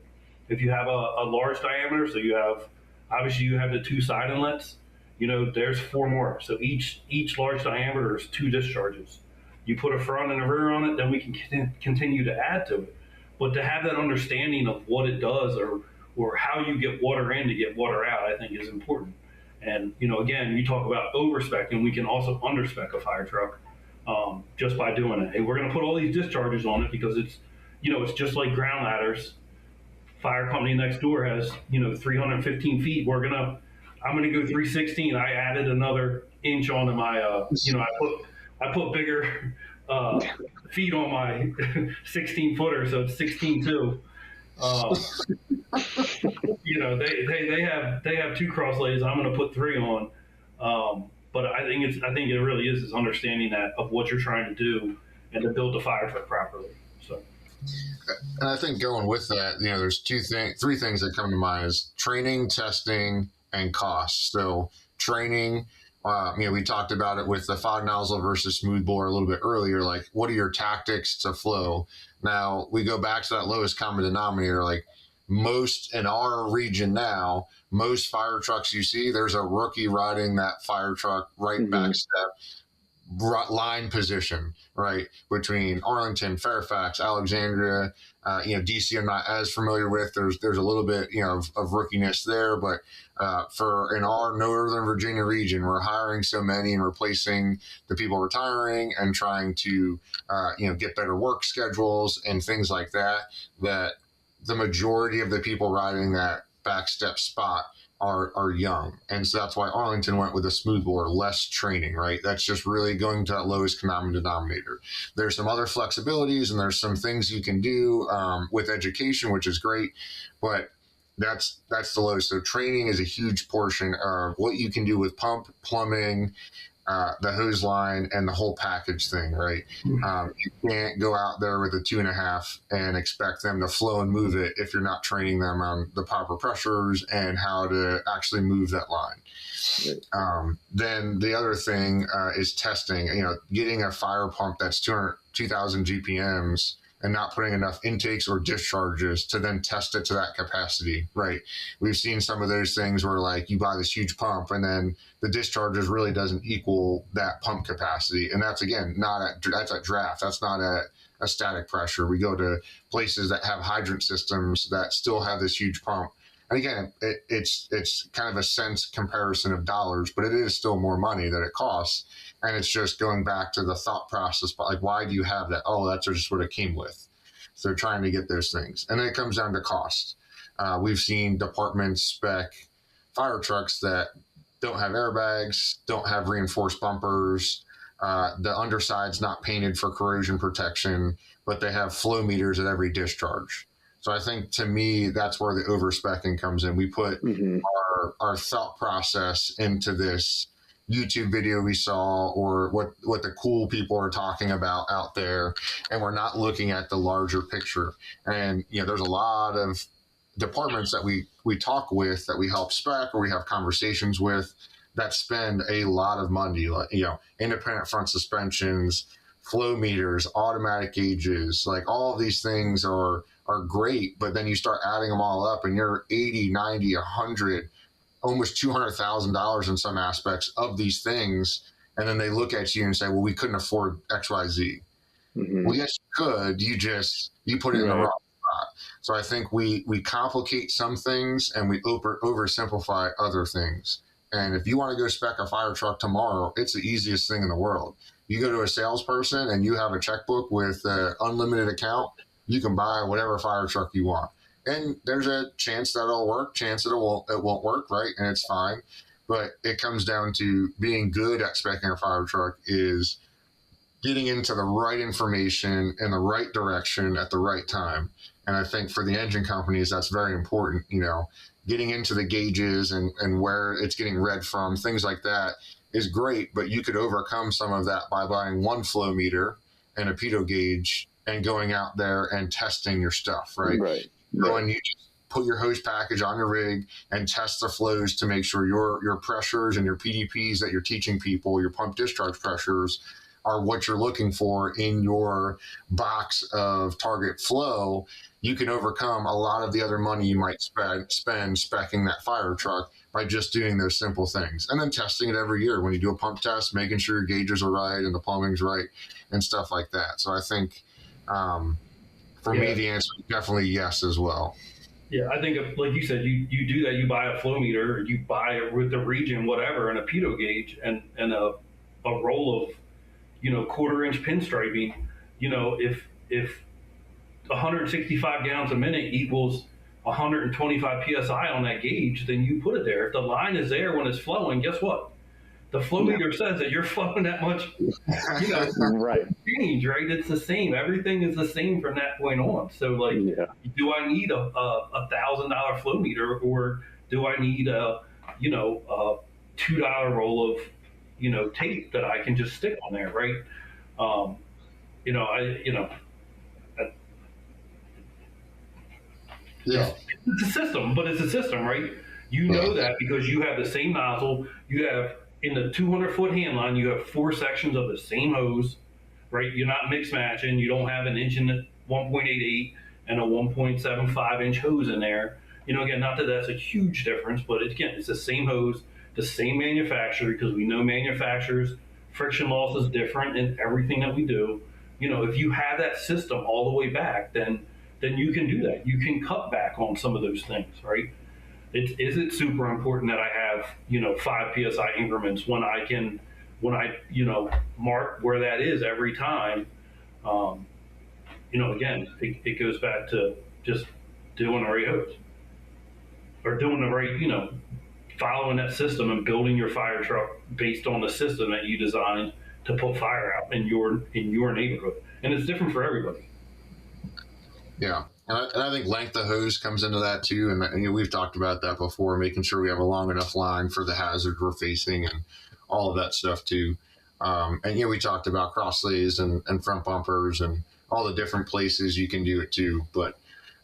If you have a large diameter, so you have the 2 side inlets, there's 4 more. So each large diameter is 2 discharges. You put a front and a rear on it, then we can continue to add to it. But to have that understanding of what it does or how you get water in to get water out, I think is important. And, again, you talk about overspec, and we can also underspec a fire truck just by doing it. Hey, we're going to put all these discharges on it because it's just like ground ladders. Fire company next door has, 315 feet. I'm going to go 316. I added another inch onto my, I put bigger feet on my 16-footer, so it's 16.2. They have 2 cross lays. I'm going to put 3 on. But I think it really is understanding that of what you're trying to do and to build the fire truck properly. So. And I think going with that, there's 3 things that come to mind is training, testing, and cost. So training, we talked about it with the fog nozzle versus smooth bore a little bit earlier. Like, what are your tactics to flow? Now we go back to that lowest common denominator. Like most in our region now, most fire trucks you see, there's a rookie riding that fire truck right back step line position, right, between Arlington, Fairfax, Alexandria, DC I'm not as familiar with. There's a little bit, of rookiness there, but for in our Northern Virginia region, we're hiring so many and replacing the people retiring and trying to, get better work schedules and things like that, that the majority of the people riding that back step spot are young. And so that's why Arlington went with a smooth bore, less training, right? That's just really going to that lowest common denominator. There's some other flexibilities and there's some things you can do with education, which is great, but that's the lowest. So training is a huge portion of what you can do with pump, plumbing, the hose line, and the whole package thing, right? You can't go out there with a 2.5 and expect them to flow and move it if you're not training them on the proper pressures and how to actually move that line. Then the other thing is testing. Getting a fire pump that's 2,000 GPMs and not putting enough intakes or discharges to then test it to that capacity, right? We've seen some of those things where you buy this huge pump and then the discharges really doesn't equal that pump capacity. And that's, again, that's at draft. That's not at a static pressure. We go to places that have hydrant systems that still have this huge pump. And again, it's kind of a sense comparison of dollars, but it is still more money that it costs. And it's just going back to the thought process, but why do you have that? Oh, that's just what it came with. So they're trying to get those things. And then it comes down to cost. We've seen departments spec fire trucks that don't have airbags, don't have reinforced bumpers, the underside's not painted for corrosion protection, but they have flow meters at every discharge. So I think, to me, that's where the overspecking comes in. We put our thought process into this YouTube video we saw, or what the cool people are talking about out there, and we're not looking at the larger picture. And there's a lot of departments that we talk with, that we help spec or we have conversations with, that spend a lot of money, like independent front suspensions, flow meters, automatic gauges, like all of these things are great, but then you start adding them all up and you're 80, 90, 100, almost $200,000 in some aspects of these things. And then they look at you and say, well, we couldn't afford XYZ. Well, yes, you could. You put it in the wrong spot. So I think we complicate some things and we oversimplify other things. And if you want to go spec a fire truck tomorrow, it's the easiest thing in the world. You go to a salesperson and you have a checkbook with an unlimited account, you can buy whatever fire truck you want. And there's a chance that it'll work, chance that it won't work, right? And it's fine. But it comes down to being good at speccing a fire truck is getting into the right information in the right direction at the right time. And I think for the engine companies, that's very important, getting into the gauges and where it's getting read from, things like that is great, but you could overcome some of that by buying one flow meter and a pitot gauge and going out there and testing your stuff, right? Right. And you just put your hose package on your rig and test the flows to make sure your pressures and your PDPs that you're teaching people, your pump discharge pressures, are what you're looking for in your box of target flow. You can overcome a lot of the other money you might spend speccing that fire truck by just doing those simple things. And then testing it every year when you do a pump test, making sure your gauges are right and the plumbing's right and stuff like that. So I think for me, the answer is definitely yes as well. Yeah, I think, like you said, you do that. You buy a flow meter, you buy it with the region, whatever, and a pitot gauge and a roll of, 1/4-inch pinstriping. If 165 gallons a minute equals 125 psi on that gauge, then you put it there. If the line is there when it's flowing, guess what? The flow meter says that you're flowing that much, right. change, right? It's the same. Everything is the same from that point on. So, do I need a $1,000 flow meter, or do I need a $2 roll of tape that I can just stick on there, right? It's a system, but it's a system, right? You know that because you have the same nozzle. You have, in the 200-foot hand line, you have 4 sections of the same hose, right? You're not mix matching. You don't have an inch in 1.88 and a 1.75-inch hose in there. Again, not that that's a huge difference, but it's the same hose, the same manufacturer, because we know manufacturers' friction loss is different in everything that we do. If you have that system all the way back, then you can do that. You can cut back on some of those things, right? Is it super important that I have 5 psi increments when I mark where that is every time? Again, it goes back to just doing the right hose, or doing the right, following that system and building your fire truck based on the system that you designed to put fire out in your neighborhood. And it's different for everybody. Yeah. And I think length of hose comes into that too. And we've talked about that before, making sure we have a long enough line for the hazard we're facing and all of that stuff too. And we talked about cross lays and front bumpers and all the different places you can do it too. But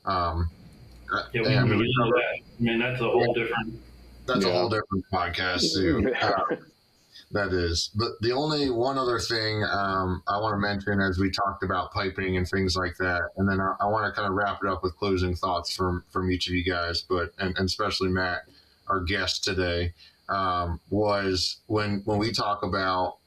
that's a whole different. That's a whole different podcast too. That is. But the only one other thing I want to mention, as we talked about piping and things like that, and then I want to kind of wrap it up with closing thoughts from each of you guys, and especially Matt, our guest today, was when we talk about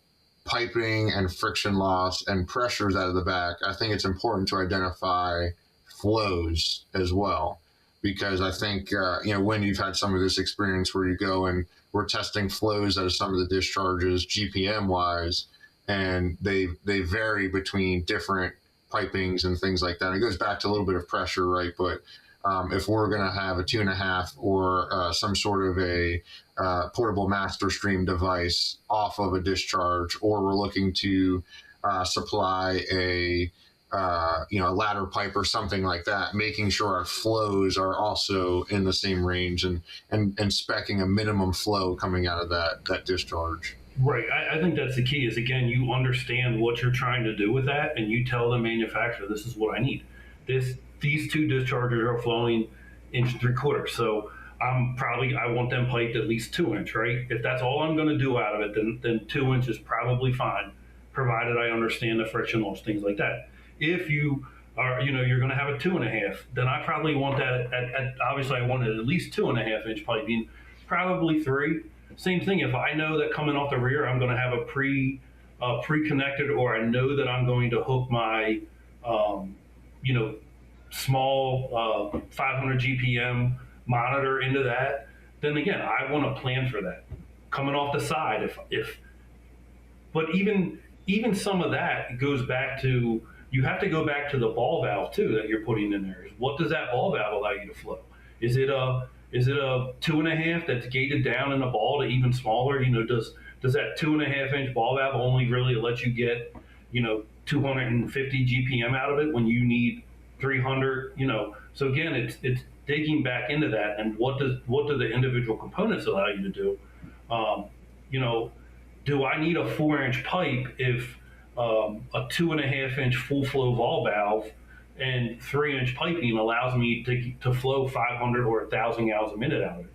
piping and friction loss and pressures out of the back, I think it's important to identify flows as well. Because I think, when you've had some of this experience where you go and we're testing flows out of some of the discharges GPM wise, and they vary between different pipings and things like that. It goes back to a little bit of pressure, right? But if we're going to have a 2.5 or some sort of a portable master stream device off of a discharge, or we're looking to supply a a ladder pipe or something like that, making sure our flows are also in the same range, and speccing a minimum flow coming out of that discharge. Right. I think that's the key is, again, you understand what you're trying to do with that, and you tell the manufacturer, this is what I need. These two dischargers are flowing 1.75 inches. So I want them piped at least 2 inch, right? If that's all I'm going to do out of it, then 2 inch is probably fine, provided I understand the friction loss, things like that. If you are, you're going to have a 2.5, then I probably want that obviously I want it at least 2.5 inch piping, probably 3. Same thing, if I know that coming off the rear, I'm going to have a pre-connected, or I know that I'm going to hook my, small 500 GPM monitor into that, then again, I want to plan for that. Coming off the side, but even some of that goes back to, you have to go back to the ball valve too that you're putting in there. What does that ball valve allow you to flow? Is it a 2.5 that's gated down in the ball to even smaller? Does that 2.5 inch ball valve only really let you get 250 GPM out of it when you need 300? So again, it's digging back into that, and what do the individual components allow you to do? Do I need a 4-inch pipe if a 2.5 inch full flow ball valve and 3-inch piping allows me to flow 500 or 1,000 gallons a minute out of it?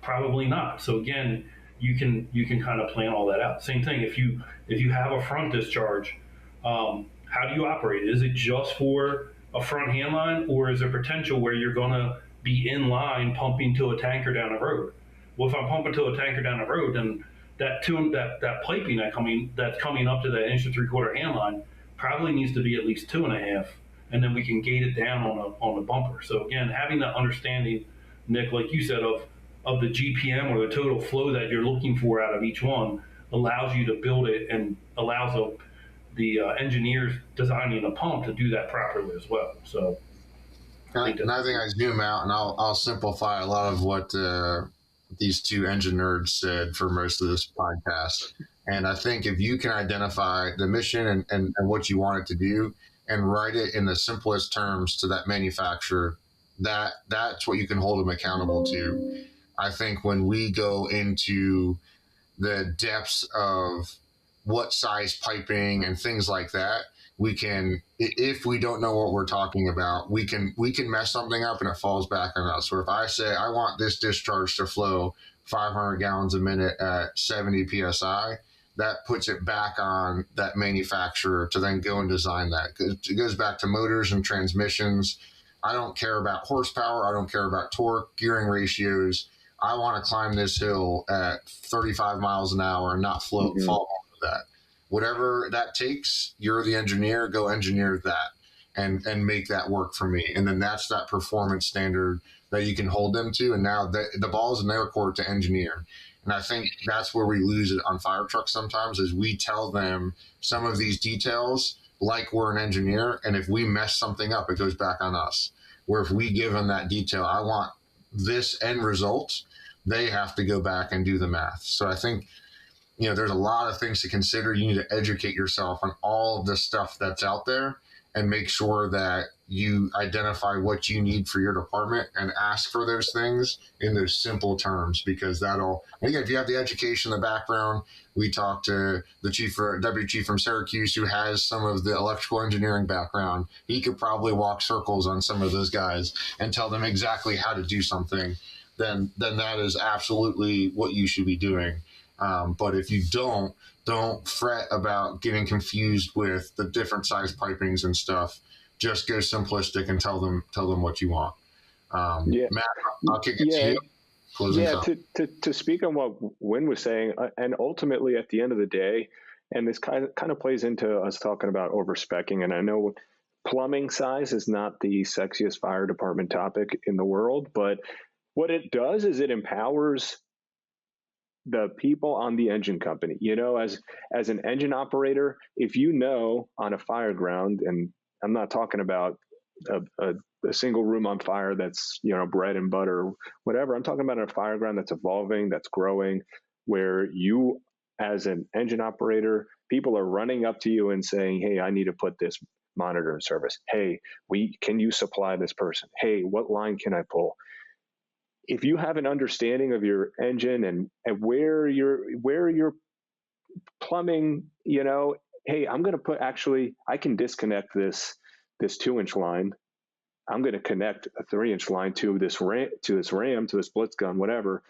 Probably not. So again, you can kind of plan all that out. Same thing if you have a front discharge, how do you operate? Is it just for a front hand line, or is there potential where you're going to be in line pumping to a tanker down the road? Well, if I'm pumping to a tanker down the road, then that piping that's coming up to that 1.75 inch hand line probably needs to be at least 2.5, and then we can gate it down on the bumper. So again, having that understanding, Nick, like you said, of the GPM or the total flow that you're looking for out of each one allows you to build it, and allows the engineers designing the pump to do that properly as well. So I think I zoom out and I'll simplify a lot of what these two engine nerds said for most of this podcast. And I think if you can identify the mission and what you want it to do, and write it in the simplest terms to that manufacturer, that's what you can hold them accountable to. I think when we go into the depths of what size piping and things like that, we can, if we don't know what we're talking about, we can mess something up and it falls back on us. Or if I say I want this discharge to flow 500 gallons a minute at 70 psi, that puts it back on that manufacturer to then go and design that. It goes back to motors and transmissions. I don't care about horsepower. I don't care about torque, gearing ratios. I want to climb this hill at 35 miles an hour and not fall off of that. Whatever that takes, you're the engineer, go engineer that and make that work for me. And then that's that performance standard that you can hold them to. And now the ball's in their court to engineer. And I think that's where we lose it on fire trucks sometimes, is we tell them some of these details like we're an engineer. And if we mess something up, it goes back on us. Where if we give them that detail, I want this end result, they have to go back and do the math. So I think, there's a lot of things to consider. You need to educate yourself on all of the stuff that's out there and make sure that you identify what you need for your department and ask for those things in those simple terms, because again, if you have the education, the background, we talked to the deputy chief from Syracuse who has some of the electrical engineering background. He could probably walk circles on some of those guys and tell them exactly how to do something. Then that is absolutely what you should be doing. But if you don't fret about getting confused with the different size pipings and stuff. Just go simplistic and tell them what you want. Matt, I'll kick it to you. To speak on what Win was saying, and ultimately at the end of the day, and this kind of plays into us talking about overspeccing. And I know plumbing size is not the sexiest fire department topic in the world, but what it does is it empowers the people on the engine company. As an engine operator, if on a fireground, and I'm not talking about a a single room on fire that's, bread and butter, whatever. I'm talking about a fireground that's evolving, that's growing, where you, as an engine operator, people are running up to you and saying, hey, I need to put this monitor in service. Hey, can you supply this person? Hey, what line can I pull? If you have an understanding of your engine and where your plumbing, hey, I'm going to I can disconnect this 2-inch line. I'm going to connect a 3-inch line to this ram, to this blitz gun, whatever,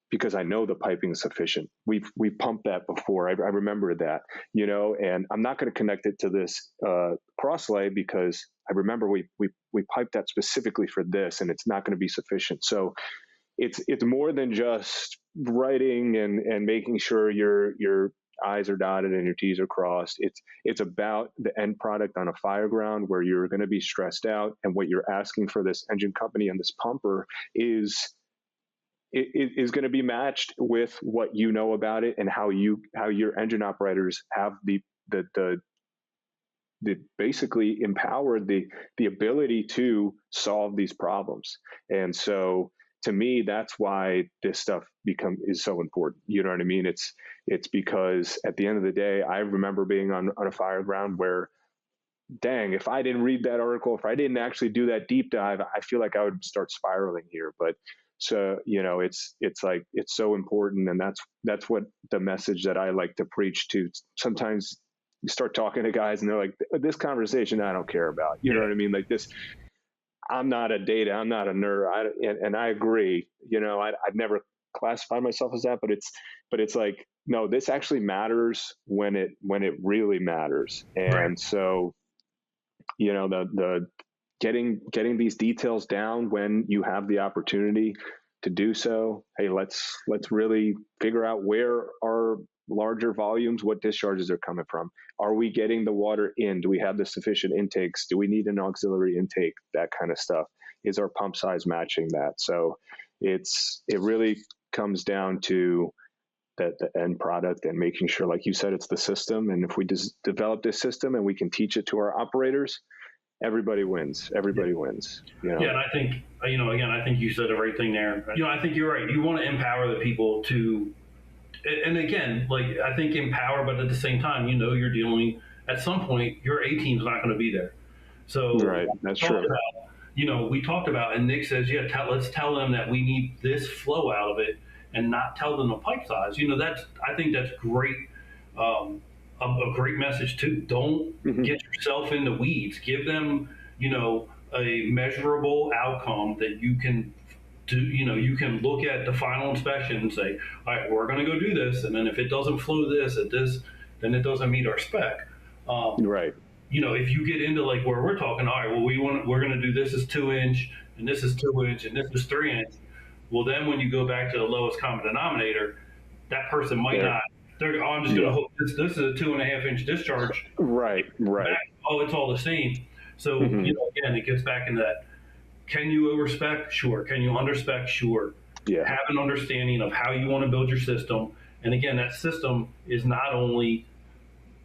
because I know the piping is sufficient. We've pumped that before. I remember that, and I'm not going to connect it to this cross lay because I remember we piped that specifically for this, and it's not going to be sufficient. So it's more than just writing and making sure your I's are dotted and your T's are crossed. It's about the end product on a fireground where you're going to be stressed out, and what you're asking for this engine company and this pumper is going to be matched with what you know about it and how your engine operators have the basically empowered the ability to solve these problems. And so to me, that's why this stuff is so important. You know what I mean? It's because at the end of the day, I remember being on a fireground where, dang, if I didn't read that article, if I didn't actually do that deep dive, I feel like I would start spiraling here. But so, it's like, it's so important. And that's what the message that I like to preach to. Sometimes you start talking to guys and they're like, this conversation I don't care about. You know what I mean? Like this, I'm not a nerd. And I agree, I'd never classify myself as that, but it's like, no, this actually matters when it really matters. And right. So, the getting these details down when you have the opportunity to do so. Hey, let's really figure out where our larger volumes, what discharges are coming from. Are we getting the water in? Do we have the sufficient intakes? Do we need an auxiliary intake? That kind of stuff. Is our pump size matching that? So it really comes down to the end product and making sure, like you said, it's the system. And if we just develop this system and we can teach it to our operators, everybody wins. Everybody wins. Yeah, and I think, again, I think you said the right thing there. I think you're right. You want to empower the people to, and again, like, I think empower, but at the same time, you're dealing, at some point, your A team's not going to be there. So right, that's true. We talked about, and Nick says, let's tell them that we need this flow out of it, and not tell them the pipe size. I think that's great. A great message too. Don't get yourself in the weeds. Give them, a measurable outcome that you can do. You can look at the final inspection and say, all right, we're going to go do this, and then if it doesn't flow this at this, then it doesn't meet our spec. Right. If you get into like where we're talking, all right, well, we're going to do this is 2-inch, and this is 2-inch, and this is 3-inch. Well, then when you go back to the lowest common denominator, that person might not. I'm just going to hook this is a 2.5-inch discharge. Right. It's all the same. So, again, it gets back into that. Can you overspec? Sure. Can you underspec? Sure. Yeah. Have an understanding of how you want to build your system. And again, that system is not only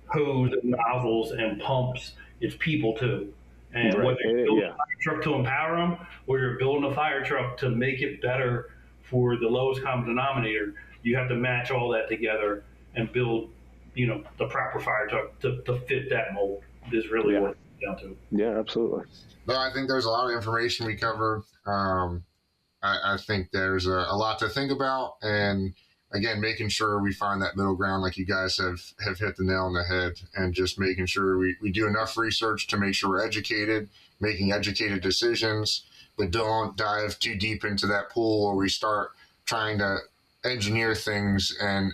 hose and nozzles and pumps, it's people too. And whether you're building a fire truck to empower them, or you're building a fire truck to make it better for the lowest common denominator, you have to match all that together and build, the proper fire truck to fit that mold is really what it's down to. Yeah, absolutely. No, I think there's a lot of information we covered. I think there's a lot to think about, and again, making sure we find that middle ground, like you guys have hit the nail on the head, and just making sure we do enough research to make sure we're educated, making educated decisions, but don't dive too deep into that pool where we start trying to engineer things and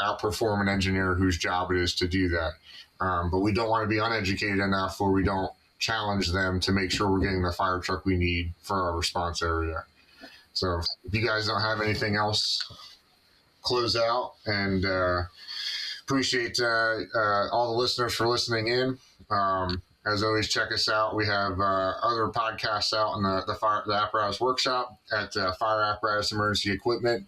outperform an engineer whose job it is to do that. But we don't want to be uneducated enough where we don't challenge them to make sure we're getting the fire truck we need for our response area. So if you guys don't have anything else, close out, and appreciate all the listeners for listening in. As always, check us out. We have other podcasts out in the Apparatus Workshop at Fire Apparatus Emergency Equipment.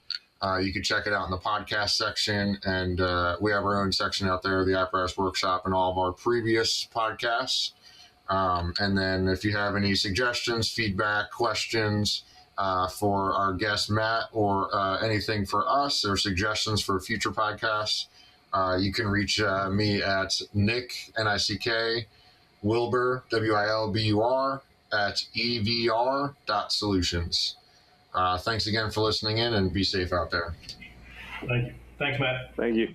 You can check it out in the podcast section, and we have our own section out there, the Apparatus Workshop, and all of our previous podcasts. And then if you have any suggestions, feedback, questions for our guest Matt, or anything for us, or suggestions for future podcasts, you can reach me at Nick, Nick, Wilbur, Wilbur, at evr.solutions. Thanks again for listening in, and be safe out there. Thank you. Thanks, Matt. Thank you.